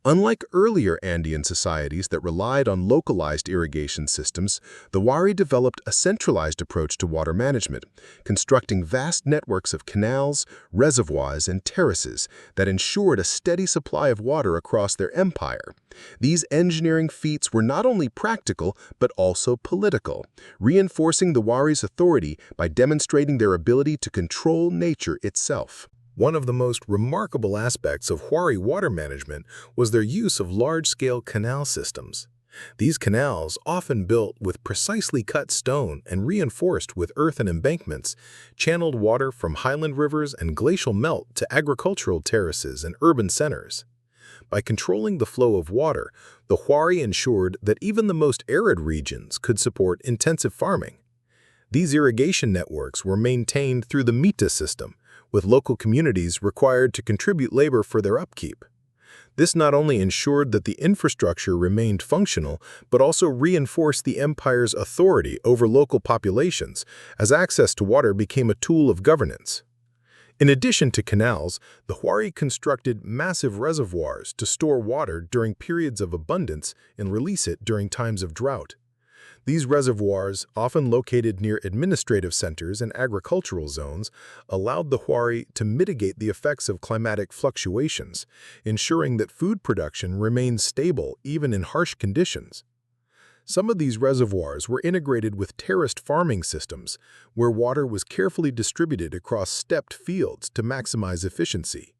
Unlike earlier Andean societies that relied on localized irrigation systems, the Huari developed a centralized approach to water management, constructing vast networks of canals, reservoirs, and terraces that ensured a steady supply of water across their empire. These engineering feats were not only practical but also political, reinforcing the Huari's authority by demonstrating their ability to control nature itself. One of the most remarkable aspects of Huari water management was their use of large-scale canal systems. These canals, often built with precisely cut stone and reinforced with earthen embankments, channeled water from highland rivers and glacial melt to agricultural terraces and urban centers. By controlling the flow of water, the Huari ensured that even the most arid regions could support intensive farming. These irrigation networks were maintained through the mitmaq system, with local communities required to contribute labor for their upkeep. This not only ensured that the infrastructure remained functional, but also reinforced the empire's authority over local populations, as access to water became a tool of governance. In addition to canals, the Huari constructed massive reservoirs to store water during periods of abundance and release it during times of drought. These reservoirs, often located near administrative centers and agricultural zones, allowed the Huari to mitigate the effects of climatic fluctuations, ensuring that food production remained stable even in harsh conditions. Some of these reservoirs were integrated with terraced farming systems, where water was carefully distributed across stepped fields to maximize efficiency.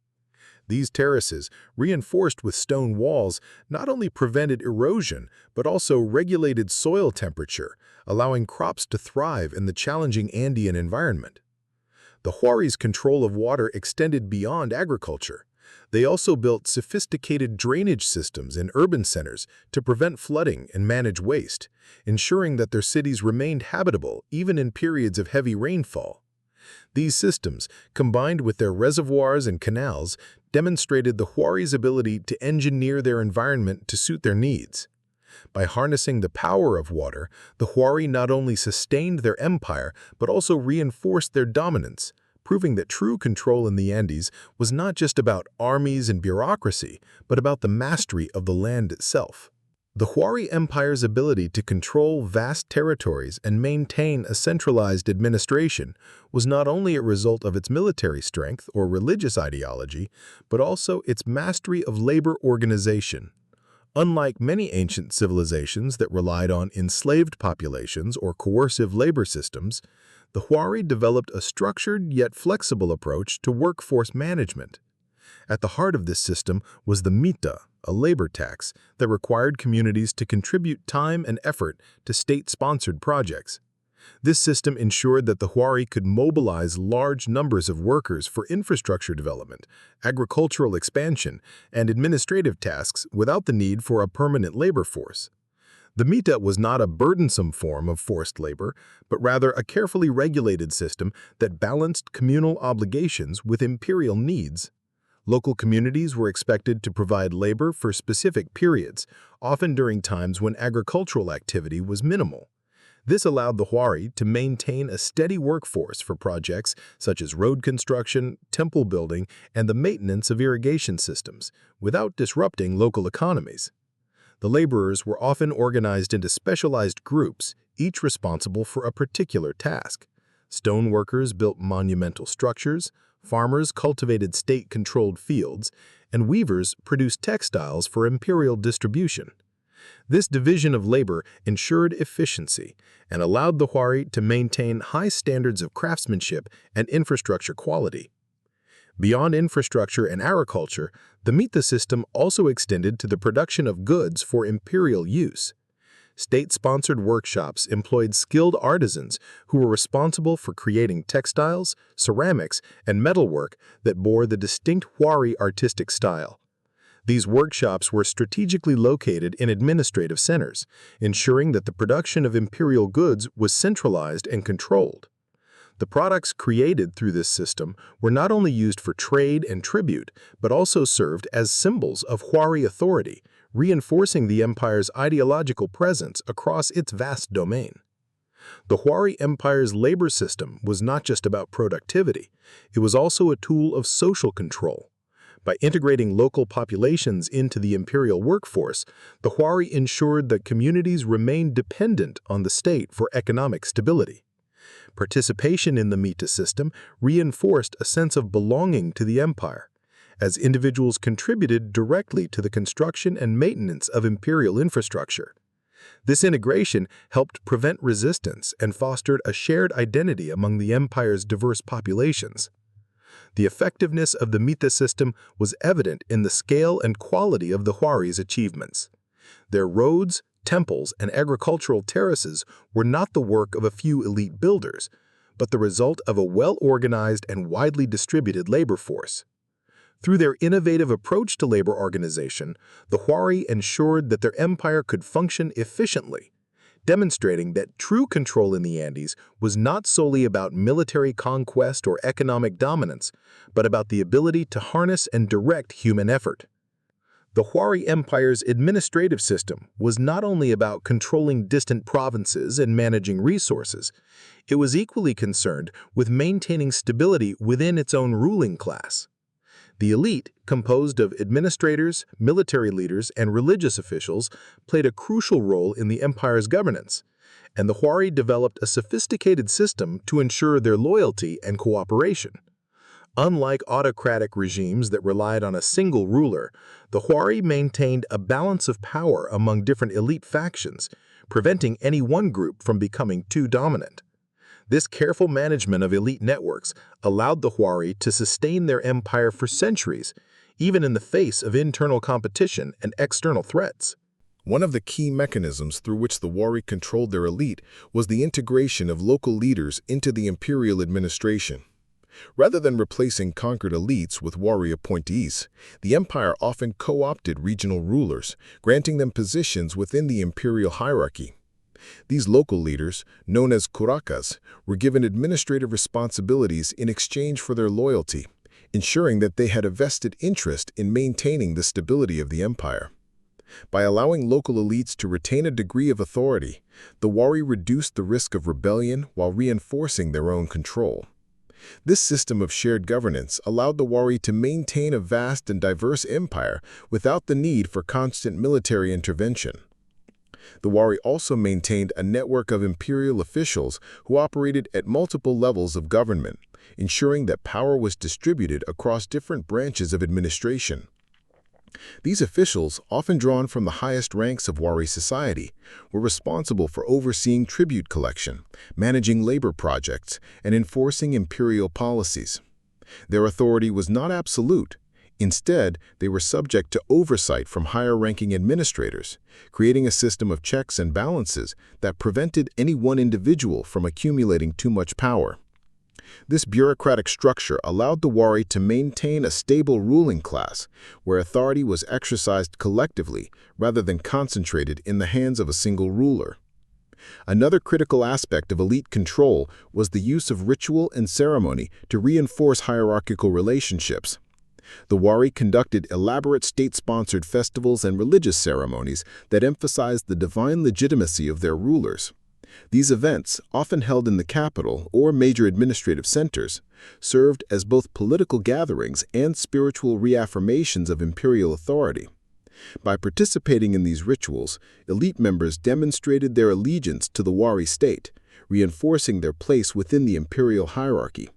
These terraces, reinforced with stone walls, not only prevented erosion, but also regulated soil temperature, allowing crops to thrive in the challenging Andean environment. The Huari's control of water extended beyond agriculture. They also built sophisticated drainage systems in urban centers to prevent flooding and manage waste, ensuring that their cities remained habitable even in periods of heavy rainfall. These systems, combined with their reservoirs and canals, demonstrated the Huari's ability to engineer their environment to suit their needs. By harnessing the power of water, the Huari not only sustained their empire but also reinforced their dominance, proving that true control in the Andes was not just about armies and bureaucracy, but about the mastery of the land itself. The Huari Empire's ability to control vast territories and maintain a centralized administration was not only a result of its military strength or religious ideology, but also its mastery of labor organization. Unlike many ancient civilizations that relied on enslaved populations or coercive labor systems, the Huari developed a structured yet flexible approach to workforce management. At the heart of this system was the mitmaq, a labor tax that required communities to contribute time and effort to state-sponsored projects. This system ensured that the Huari could mobilize large numbers of workers for infrastructure development, agricultural expansion, and administrative tasks without the need for a permanent labor force. The mitmaq was not a burdensome form of forced labor, but rather a carefully regulated system that balanced communal obligations with imperial needs. Local communities were expected to provide labor for specific periods, often during times when agricultural activity was minimal. This allowed the Huari to maintain a steady workforce for projects such as road construction, temple building, and the maintenance of irrigation systems, without disrupting local economies. The laborers were often organized into specialized groups, each responsible for a particular task. Stoneworkers built monumental structures, farmers cultivated state-controlled fields, and weavers produced textiles for imperial distribution. This division of labor ensured efficiency and allowed the Huari to maintain high standards of craftsmanship and infrastructure quality. Beyond infrastructure and agriculture, the mitmaq system also extended to the production of goods for imperial use. State-sponsored workshops employed skilled artisans who were responsible for creating textiles, ceramics, and metalwork that bore the distinct Huari artistic style. These workshops were strategically located in administrative centers, ensuring that the production of imperial goods was centralized and controlled. The products created through this system were not only used for trade and tribute, but also served as symbols of Huari authority, reinforcing the empire's ideological presence across its vast domain. The Huari Empire's labor system was not just about productivity, it was also a tool of social control. By integrating local populations into the imperial workforce, the Huari ensured that communities remained dependent on the state for economic stability. Participation in the mitmaq system reinforced a sense of belonging to the empire, as individuals contributed directly to the construction and maintenance of imperial infrastructure. This integration helped prevent resistance and fostered a shared identity among the empire's diverse populations. The effectiveness of the mitmaq system was evident in the scale and quality of the Huari's achievements. Their roads, temples, and agricultural terraces were not the work of a few elite builders, but the result of a well-organized and widely distributed labor force. Through their innovative approach to labor organization, the Huari ensured that their empire could function efficiently, demonstrating that true control in the Andes was not solely about military conquest or economic dominance, but about the ability to harness and direct human effort. The Huari Empire's administrative system was not only about controlling distant provinces and managing resources, it was equally concerned with maintaining stability within its own ruling class. The elite, composed of administrators, military leaders, and religious officials, played a crucial role in the empire's governance, and the Huari developed a sophisticated system to ensure their loyalty and cooperation. Unlike autocratic regimes that relied on a single ruler, the Huari maintained a balance of power among different elite factions, preventing any one group from becoming too dominant. This careful management of elite networks allowed the Huari to sustain their empire for centuries, even in the face of internal competition and external threats. One of the key mechanisms through which the Huari controlled their elite was the integration of local leaders into the imperial administration. Rather than replacing conquered elites with Huari appointees, the empire often co-opted regional rulers, granting them positions within the imperial hierarchy. These local leaders, known as qollqas, were given administrative responsibilities in exchange for their loyalty, ensuring that they had a vested interest in maintaining the stability of the empire. By allowing local elites to retain a degree of authority, the Huari reduced the risk of rebellion while reinforcing their own control. This system of shared governance allowed the Huari to maintain a vast and diverse empire without the need for constant military intervention. The Huari also maintained a network of imperial officials who operated at multiple levels of government, ensuring that power was distributed across different branches of administration. These officials, often drawn from the highest ranks of Huari society, were responsible for overseeing tribute collection, managing labor projects, and enforcing imperial policies. Their authority was not absolute. Instead, they were subject to oversight from higher-ranking administrators, creating a system of checks and balances that prevented any one individual from accumulating too much power. This bureaucratic structure allowed the Huari to maintain a stable ruling class, where authority was exercised collectively rather than concentrated in the hands of a single ruler. Another critical aspect of elite control was the use of ritual and ceremony to reinforce hierarchical relationships. The Huari conducted elaborate state-sponsored festivals and religious ceremonies that emphasized the divine legitimacy of their rulers. These events, often held in the capital or major administrative centers, served as both political gatherings and spiritual reaffirmations of imperial authority. By participating in these rituals, elite members demonstrated their allegiance to the Huari state, reinforcing their place within the imperial hierarchy.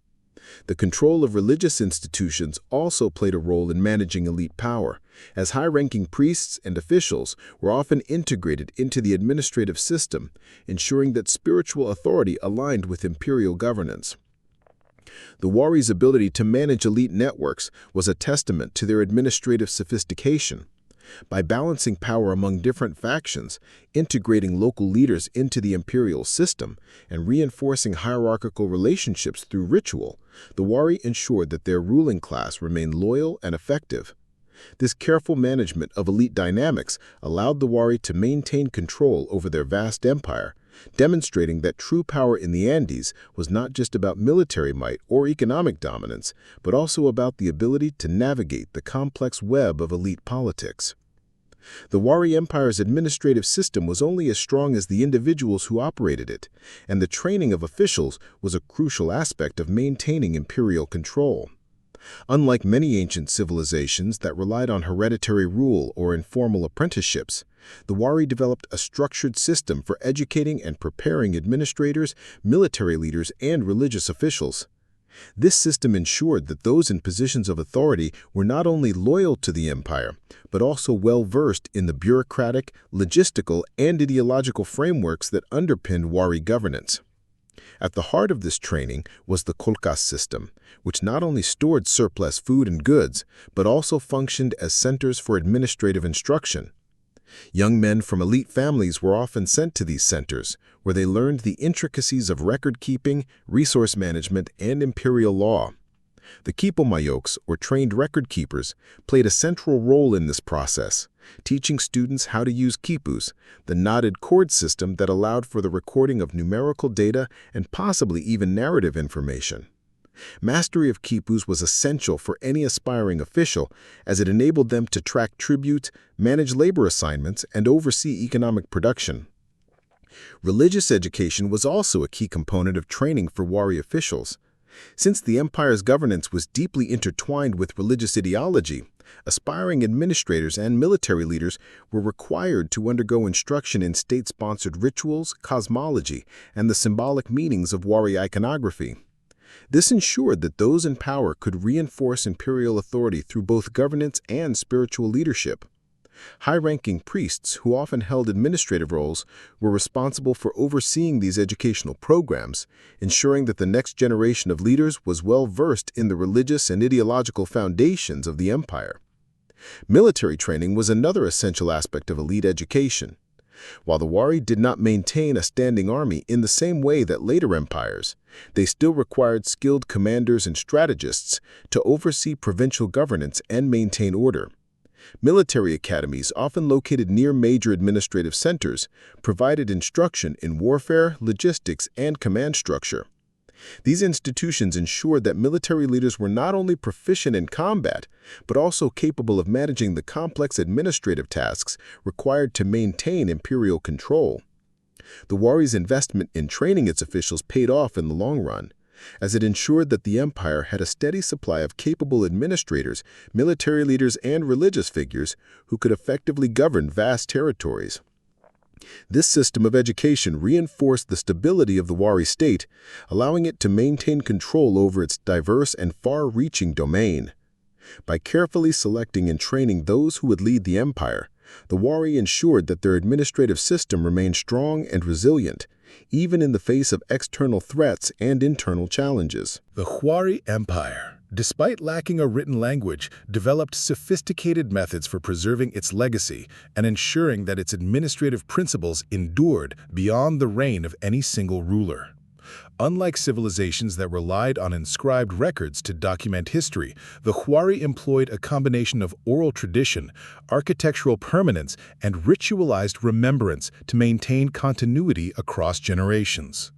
The control of religious institutions also played a role in managing elite power, as high-ranking priests and officials were often integrated into the administrative system, ensuring that spiritual authority aligned with imperial governance. The Huari's ability to manage elite networks was a testament to their administrative sophistication. By balancing power among different factions, integrating local leaders into the imperial system, and reinforcing hierarchical relationships through ritual, the Huari ensured that their ruling class remained loyal and effective. This careful management of elite dynamics allowed the Huari to maintain control over their vast empire, demonstrating that true power in the Andes was not just about military might or economic dominance, but also about the ability to navigate the complex web of elite politics. The Huari Empire's administrative system was only as strong as the individuals who operated it, and the training of officials was a crucial aspect of maintaining imperial control. Unlike many ancient civilizations that relied on hereditary rule or informal apprenticeships, the Huari developed a structured system for educating and preparing administrators, military leaders, and religious officials. This system ensured that those in positions of authority were not only loyal to the empire, but also well-versed in the bureaucratic, logistical, and ideological frameworks that underpinned Huari governance. At the heart of this training was the qollqas system, which not only stored surplus food and goods, but also functioned as centers for administrative instruction. Young men from elite families were often sent to these centers, where they learned the intricacies of record-keeping, resource management, and imperial law. The quipomayocs, or trained record-keepers, played a central role in this process, teaching students how to use quipus, the knotted cord system that allowed for the recording of numerical data and possibly even narrative information. Mastery of quipus was essential for any aspiring official, as it enabled them to track tribute, manage labor assignments, and oversee economic production. Religious education was also a key component of training for Huari officials. Since the empire's governance was deeply intertwined with religious ideology, aspiring administrators and military leaders were required to undergo instruction in state-sponsored rituals, cosmology, and the symbolic meanings of Huari iconography. This ensured that those in power could reinforce imperial authority through both governance and spiritual leadership. High-ranking priests, who often held administrative roles, were responsible for overseeing these educational programs, ensuring that the next generation of leaders was well-versed in the religious and ideological foundations of the empire. Military training was another essential aspect of elite education. While the Huari did not maintain a standing army in the same way that later empires, they still required skilled commanders and strategists to oversee provincial governance and maintain order. Military academies, often located near major administrative centers, provided instruction in warfare, logistics, and command structure. These institutions ensured that military leaders were not only proficient in combat, but also capable of managing the complex administrative tasks required to maintain imperial control. The Huari's investment in training its officials paid off in the long run, as it ensured that the empire had a steady supply of capable administrators, military leaders, and religious figures who could effectively govern vast territories. This system of education reinforced the stability of the Huari state, allowing it to maintain control over its diverse and far-reaching domain. By carefully selecting and training those who would lead the empire, the Huari ensured that their administrative system remained strong and resilient, even in the face of external threats and internal challenges. The Huari Empire, despite lacking a written language, developed sophisticated methods for preserving its legacy and ensuring that its administrative principles endured beyond the reign of any single ruler. Unlike civilizations that relied on inscribed records to document history, the Huari employed a combination of oral tradition, architectural permanence, and ritualized remembrance to maintain continuity across generations.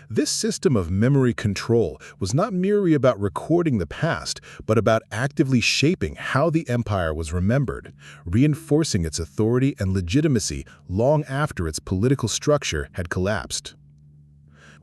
This system of memory control was not merely about recording the past, but about actively shaping how the empire was remembered, reinforcing its authority and legitimacy long after its political structure had collapsed.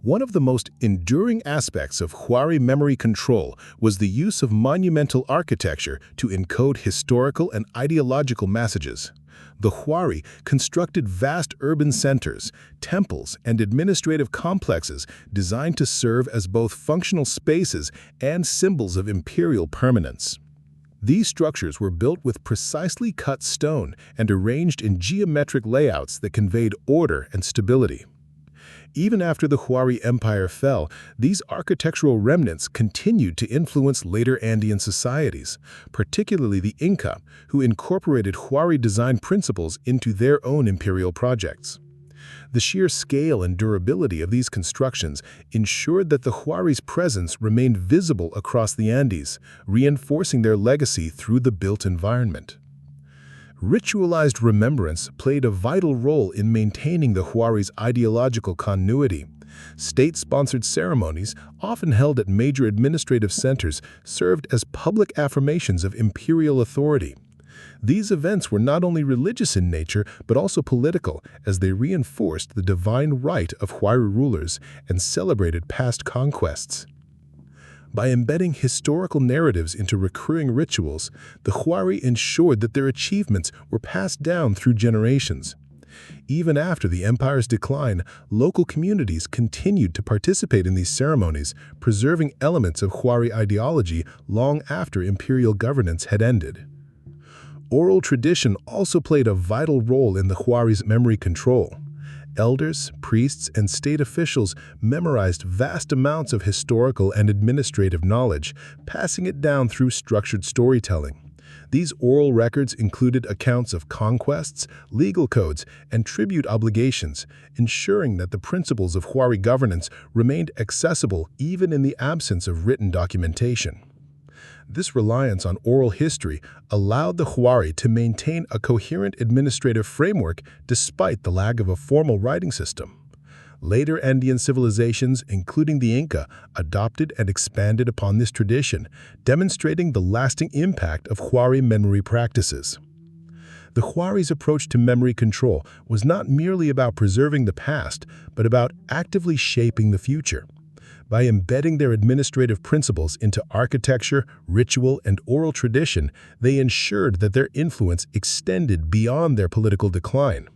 One of the most enduring aspects of Huari memory control was the use of monumental architecture to encode historical and ideological messages. The Huari constructed vast urban centers, temples, and administrative complexes designed to serve as both functional spaces and symbols of imperial permanence. These structures were built with precisely cut stone and arranged in geometric layouts that conveyed order and stability. Even after the Huari Empire fell, these architectural remnants continued to influence later Andean societies, particularly the Inca, who incorporated Huari design principles into their own imperial projects. The sheer scale and durability of these constructions ensured that the Huari's presence remained visible across the Andes, reinforcing their legacy through the built environment. Ritualized remembrance played a vital role in maintaining the Huari's ideological continuity. State-sponsored ceremonies, often held at major administrative centers, served as public affirmations of imperial authority. These events were not only religious in nature, but also political, as they reinforced the divine right of Huari rulers and celebrated past conquests. By embedding historical narratives into recurring rituals, the Huari ensured that their achievements were passed down through generations. Even after the empire's decline, local communities continued to participate in these ceremonies, preserving elements of Huari ideology long after imperial governance had ended. Oral tradition also played a vital role in the Huari's memory control. Elders, priests, and state officials memorized vast amounts of historical and administrative knowledge, passing it down through structured storytelling. These oral records included accounts of conquests, legal codes, and tribute obligations, ensuring that the principles of Huari governance remained accessible even in the absence of written documentation. This reliance on oral history allowed the Huari to maintain a coherent administrative framework despite the lack of a formal writing system. Later Andean civilizations, including the Inca, adopted and expanded upon this tradition, demonstrating the lasting impact of Huari memory practices. The Huari's approach to memory control was not merely about preserving the past, but about actively shaping the future. By embedding their administrative principles into architecture, ritual, and oral tradition, they ensured that their influence extended beyond their political decline.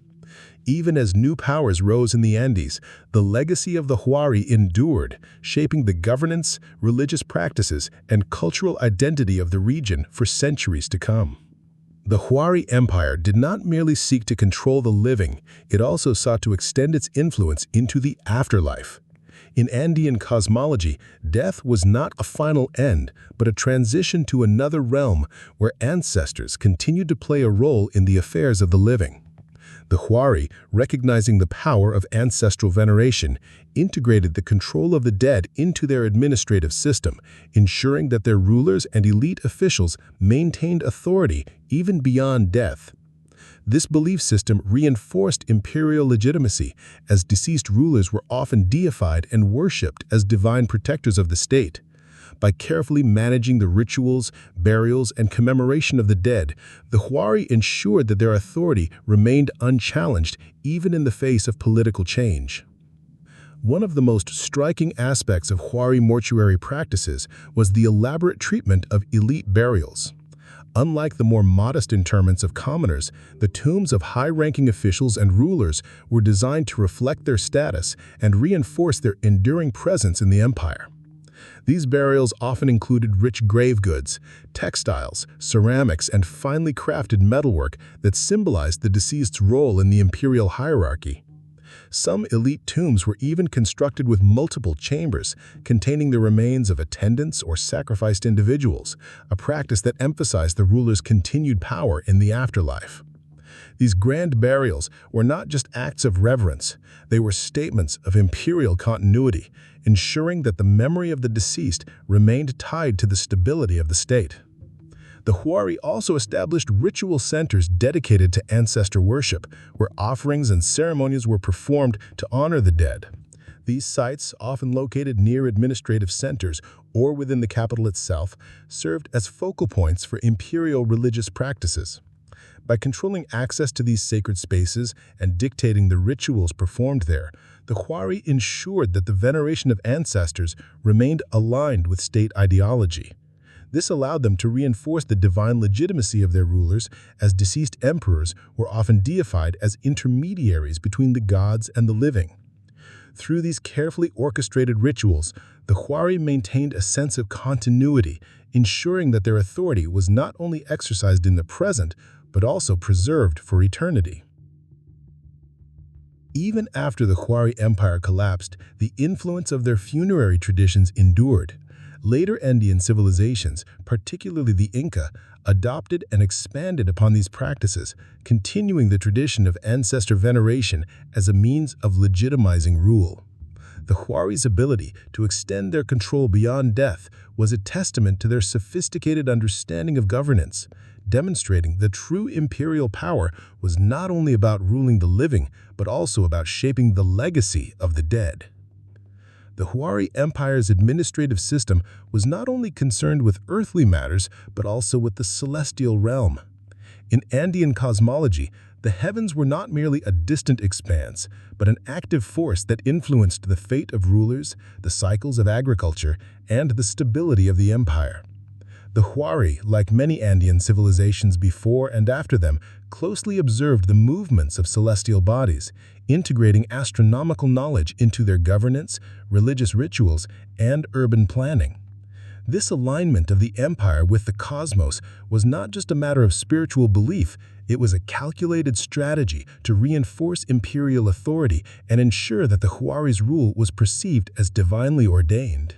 Even as new powers rose in the Andes, the legacy of the Huari endured, shaping the governance, religious practices, and cultural identity of the region for centuries to come. The Huari Empire did not merely seek to control the living, it also sought to extend its influence into the afterlife. In Andean cosmology, death was not a final end, but a transition to another realm where ancestors continued to play a role in the affairs of the living. The Huari, recognizing the power of ancestral veneration, integrated the control of the dead into their administrative system, ensuring that their rulers and elite officials maintained authority even beyond death. This belief system reinforced imperial legitimacy, as deceased rulers were often deified and worshipped as divine protectors of the state. By carefully managing the rituals, burials, and commemoration of the dead, the Huari ensured that their authority remained unchallenged even in the face of political change. One of the most striking aspects of Huari mortuary practices was the elaborate treatment of elite burials. Unlike the more modest interments of commoners, the tombs of high-ranking officials and rulers were designed to reflect their status and reinforce their enduring presence in the empire. These burials often included rich grave goods, textiles, ceramics, and finely crafted metalwork that symbolized the deceased's role in the imperial hierarchy. Some elite tombs were even constructed with multiple chambers, containing the remains of attendants or sacrificed individuals, a practice that emphasized the ruler's continued power in the afterlife. These grand burials were not just acts of reverence, they were statements of imperial continuity, ensuring that the memory of the deceased remained tied to the stability of the state. The Huari also established ritual centers dedicated to ancestor worship, where offerings and ceremonies were performed to honor the dead. These sites, often located near administrative centers or within the capital itself, served as focal points for imperial religious practices. By controlling access to these sacred spaces and dictating the rituals performed there, the Huari ensured that the veneration of ancestors remained aligned with state ideology. This allowed them to reinforce the divine legitimacy of their rulers, as deceased emperors were often deified as intermediaries between the gods and the living. Through these carefully orchestrated rituals, the Huari maintained a sense of continuity, ensuring that their authority was not only exercised in the present, but also preserved for eternity. Even after the Huari Empire collapsed, the influence of their funerary traditions endured. Later Andean civilizations, particularly the Inca, adopted and expanded upon these practices, continuing the tradition of ancestor veneration as a means of legitimizing rule. The Huari's ability to extend their control beyond death was a testament to their sophisticated understanding of governance, demonstrating that true imperial power was not only about ruling the living, but also about shaping the legacy of the dead. The Huari Empire's administrative system was not only concerned with earthly matters, but also with the celestial realm. In Andean cosmology, the heavens were not merely a distant expanse, but an active force that influenced the fate of rulers, the cycles of agriculture, and the stability of the empire. The Huari, like many Andean civilizations before and after them, closely observed the movements of celestial bodies, integrating astronomical knowledge into their governance, religious rituals, and urban planning. This alignment of the empire with the cosmos was not just a matter of spiritual belief, it was a calculated strategy to reinforce imperial authority and ensure that the Huari's rule was perceived as divinely ordained.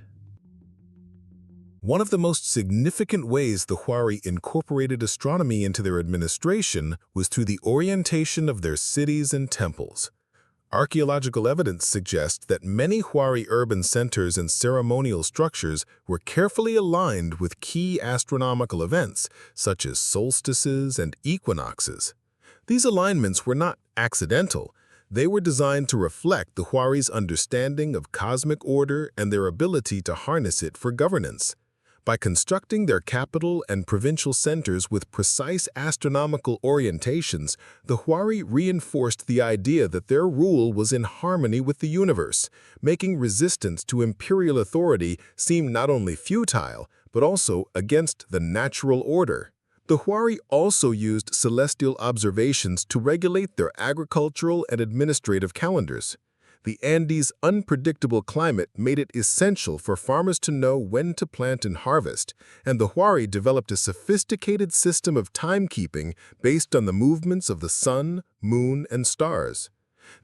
One of the most significant ways the Huari incorporated astronomy into their administration was through the orientation of their cities and temples. Archaeological evidence suggests that many Huari urban centers and ceremonial structures were carefully aligned with key astronomical events, such as solstices and equinoxes. These alignments were not accidental. They were designed to reflect the Huari's understanding of cosmic order and their ability to harness it for governance. By constructing their capital and provincial centers with precise astronomical orientations, the Huari reinforced the idea that their rule was in harmony with the universe, making resistance to imperial authority seem not only futile, but also against the natural order. The Huari also used celestial observations to regulate their agricultural and administrative calendars. The Andes' unpredictable climate made it essential for farmers to know when to plant and harvest, and the Huari developed a sophisticated system of timekeeping based on the movements of the sun, moon, and stars.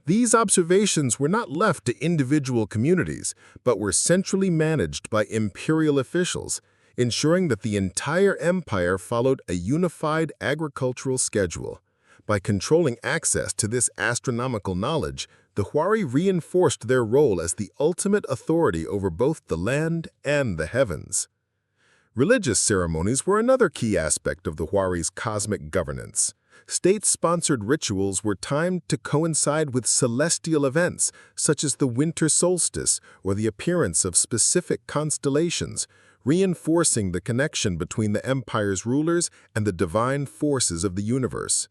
These observations were not left to individual communities, but were centrally managed by imperial officials, ensuring that the entire empire followed a unified agricultural schedule. By controlling access to this astronomical knowledge, the Huari reinforced their role as the ultimate authority over both the land and the heavens. Religious ceremonies were another key aspect of the Huari's cosmic governance. State-sponsored rituals were timed to coincide with celestial events, such as the winter solstice or the appearance of specific constellations, reinforcing the connection between the empire's rulers and the divine forces of the universe.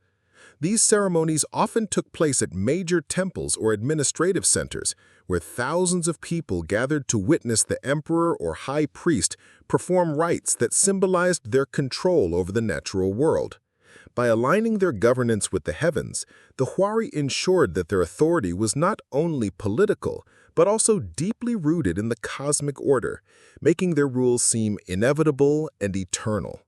These ceremonies often took place at major temples or administrative centers, where thousands of people gathered to witness the emperor or high priest perform rites that symbolized their control over the natural world. By aligning their governance with the heavens, the Huari ensured that their authority was not only political, but also deeply rooted in the cosmic order, making their rule seem inevitable and eternal.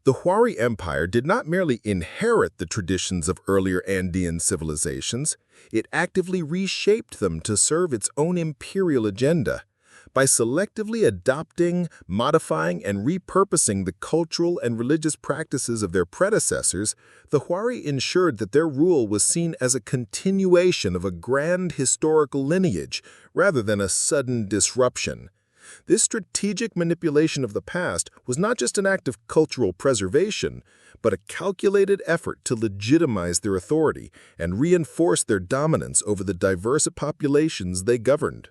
The Huari Empire did not merely inherit the traditions of earlier Andean civilizations, it actively reshaped them to serve its own imperial agenda. By selectively adopting, modifying, and repurposing the cultural and religious practices of their predecessors, the Huari ensured that their rule was seen as a continuation of a grand historical lineage rather than a sudden disruption. This strategic manipulation of the past was not just an act of cultural preservation, but a calculated effort to legitimize their authority and reinforce their dominance over the diverse populations they governed.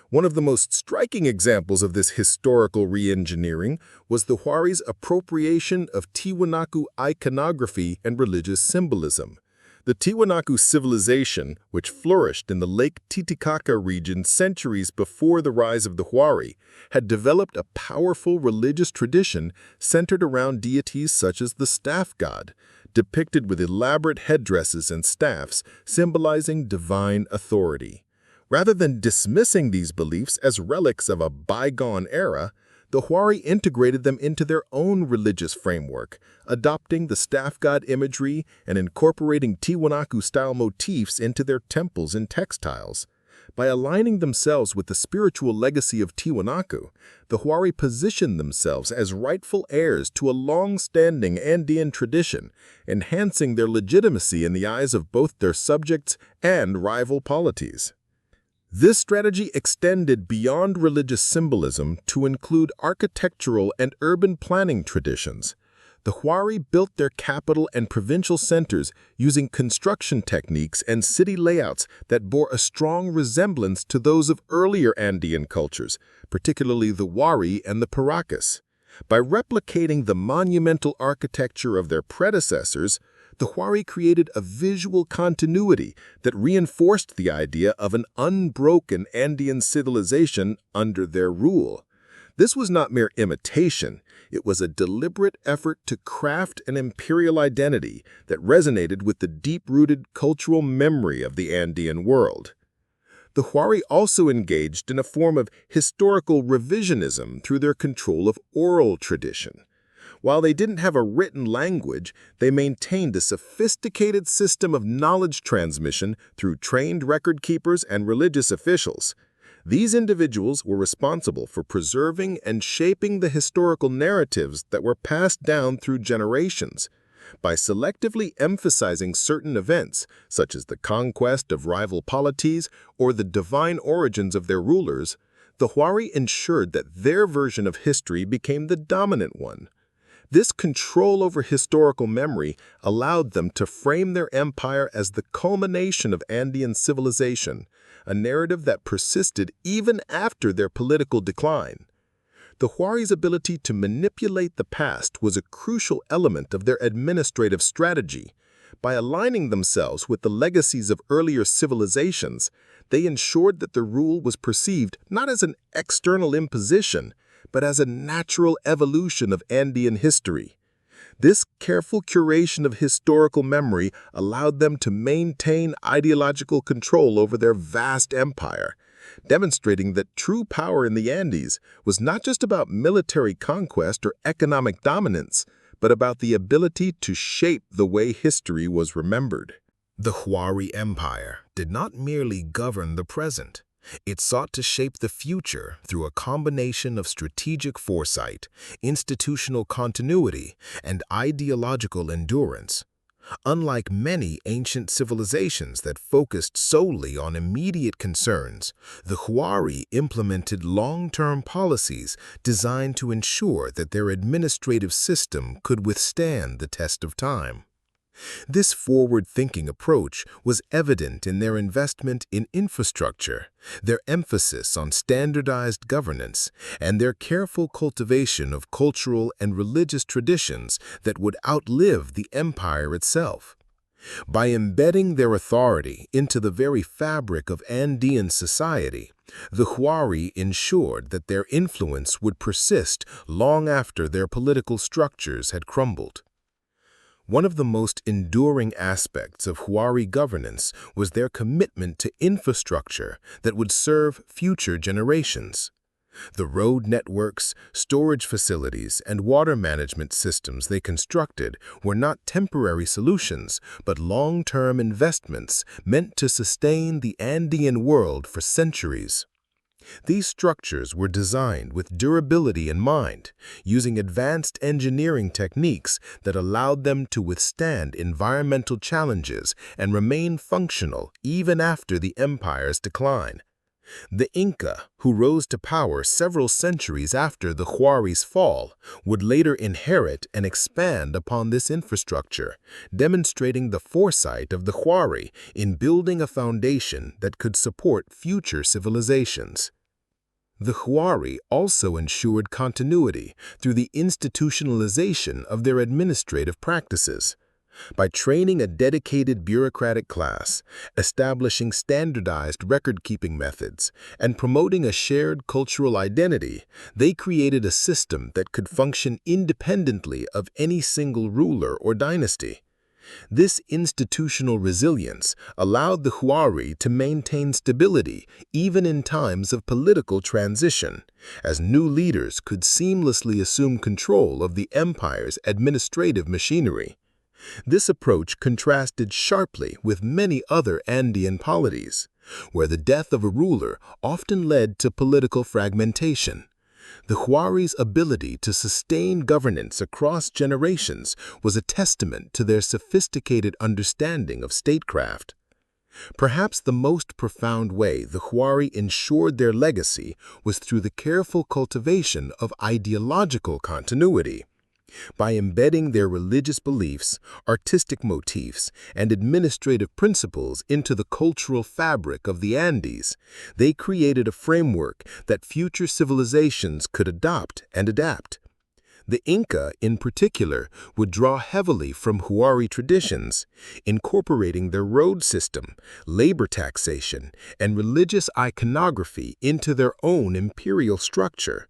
One of the most striking examples of this historical re-engineering was the Huari's appropriation of Tiwanaku iconography and religious symbolism. The Tiwanaku civilization, which flourished in the Lake Titicaca region centuries before the rise of the Huari, had developed a powerful religious tradition centered around deities such as the staff god, depicted with elaborate headdresses and staffs symbolizing divine authority. Rather than dismissing these beliefs as relics of a bygone era, the Huari integrated them into their own religious framework, adopting the staff god imagery and incorporating Tiwanaku-style motifs into their temples and textiles. By aligning themselves with the spiritual legacy of Tiwanaku, the Huari positioned themselves as rightful heirs to a long-standing Andean tradition, enhancing their legitimacy in the eyes of both their subjects and rival polities. This strategy extended beyond religious symbolism to include architectural and urban planning traditions. The Huari built their capital and provincial centers using construction techniques and city layouts that bore a strong resemblance to those of earlier Andean cultures, particularly the Huari and the Paracas. By replicating the monumental architecture of their predecessors, the Huari created a visual continuity that reinforced the idea of an unbroken Andean civilization under their rule. This was not mere imitation, it was a deliberate effort to craft an imperial identity that resonated with the deep-rooted cultural memory of the Andean world. The Huari also engaged in a form of historical revisionism through their control of oral tradition. While they didn't have a written language, they maintained a sophisticated system of knowledge transmission through trained record keepers and religious officials. These individuals were responsible for preserving and shaping the historical narratives that were passed down through generations. By selectively emphasizing certain events, such as the conquest of rival polities or the divine origins of their rulers, the Huari ensured that their version of history became the dominant one. This control over historical memory allowed them to frame their empire as the culmination of Andean civilization, a narrative that persisted even after their political decline. The Huari's ability to manipulate the past was a crucial element of their administrative strategy. By aligning themselves with the legacies of earlier civilizations, they ensured that their rule was perceived not as an external imposition, but as a natural evolution of Andean history. This careful curation of historical memory allowed them to maintain ideological control over their vast empire, demonstrating that true power in the Andes was not just about military conquest or economic dominance, but about the ability to shape the way history was remembered. The Huari Empire did not merely govern the present. It sought to shape the future through a combination of strategic foresight, institutional continuity, and ideological endurance. Unlike many ancient civilizations that focused solely on immediate concerns, the Huari implemented long-term policies designed to ensure that their administrative system could withstand the test of time. This forward-thinking approach was evident in their investment in infrastructure, their emphasis on standardized governance, and their careful cultivation of cultural and religious traditions that would outlive the empire itself. By embedding their authority into the very fabric of Andean society, the Huari ensured that their influence would persist long after their political structures had crumbled. One of the most enduring aspects of Huari governance was their commitment to infrastructure that would serve future generations. The road networks, storage facilities, and water management systems they constructed were not temporary solutions, but long-term investments meant to sustain the Andean world for centuries. These structures were designed with durability in mind, using advanced engineering techniques that allowed them to withstand environmental challenges and remain functional even after the empire's decline. The Inca, who rose to power several centuries after the Huari's fall, would later inherit and expand upon this infrastructure, demonstrating the foresight of the Huari in building a foundation that could support future civilizations. The Huari also ensured continuity through the institutionalization of their administrative practices. By training a dedicated bureaucratic class, establishing standardized record-keeping methods, and promoting a shared cultural identity, they created a system that could function independently of any single ruler or dynasty. This institutional resilience allowed the Huari to maintain stability even in times of political transition, as new leaders could seamlessly assume control of the empire's administrative machinery. This approach contrasted sharply with many other Andean polities, where the death of a ruler often led to political fragmentation. The Huari's ability to sustain governance across generations was a testament to their sophisticated understanding of statecraft. Perhaps the most profound way the Huari ensured their legacy was through the careful cultivation of ideological continuity. By embedding their religious beliefs, artistic motifs, and administrative principles into the cultural fabric of the Andes, they created a framework that future civilizations could adopt and adapt. The Inca, in particular, would draw heavily from Huari traditions, incorporating their road system, labor taxation, and religious iconography into their own imperial structure.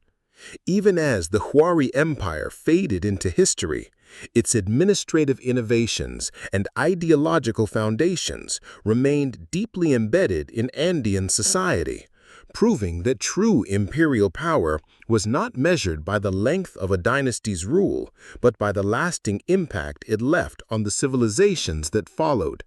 Even as the Huari Empire faded into history, its administrative innovations and ideological foundations remained deeply embedded in Andean society, proving that true imperial power was not measured by the length of a dynasty's rule, but by the lasting impact it left on the civilizations that followed.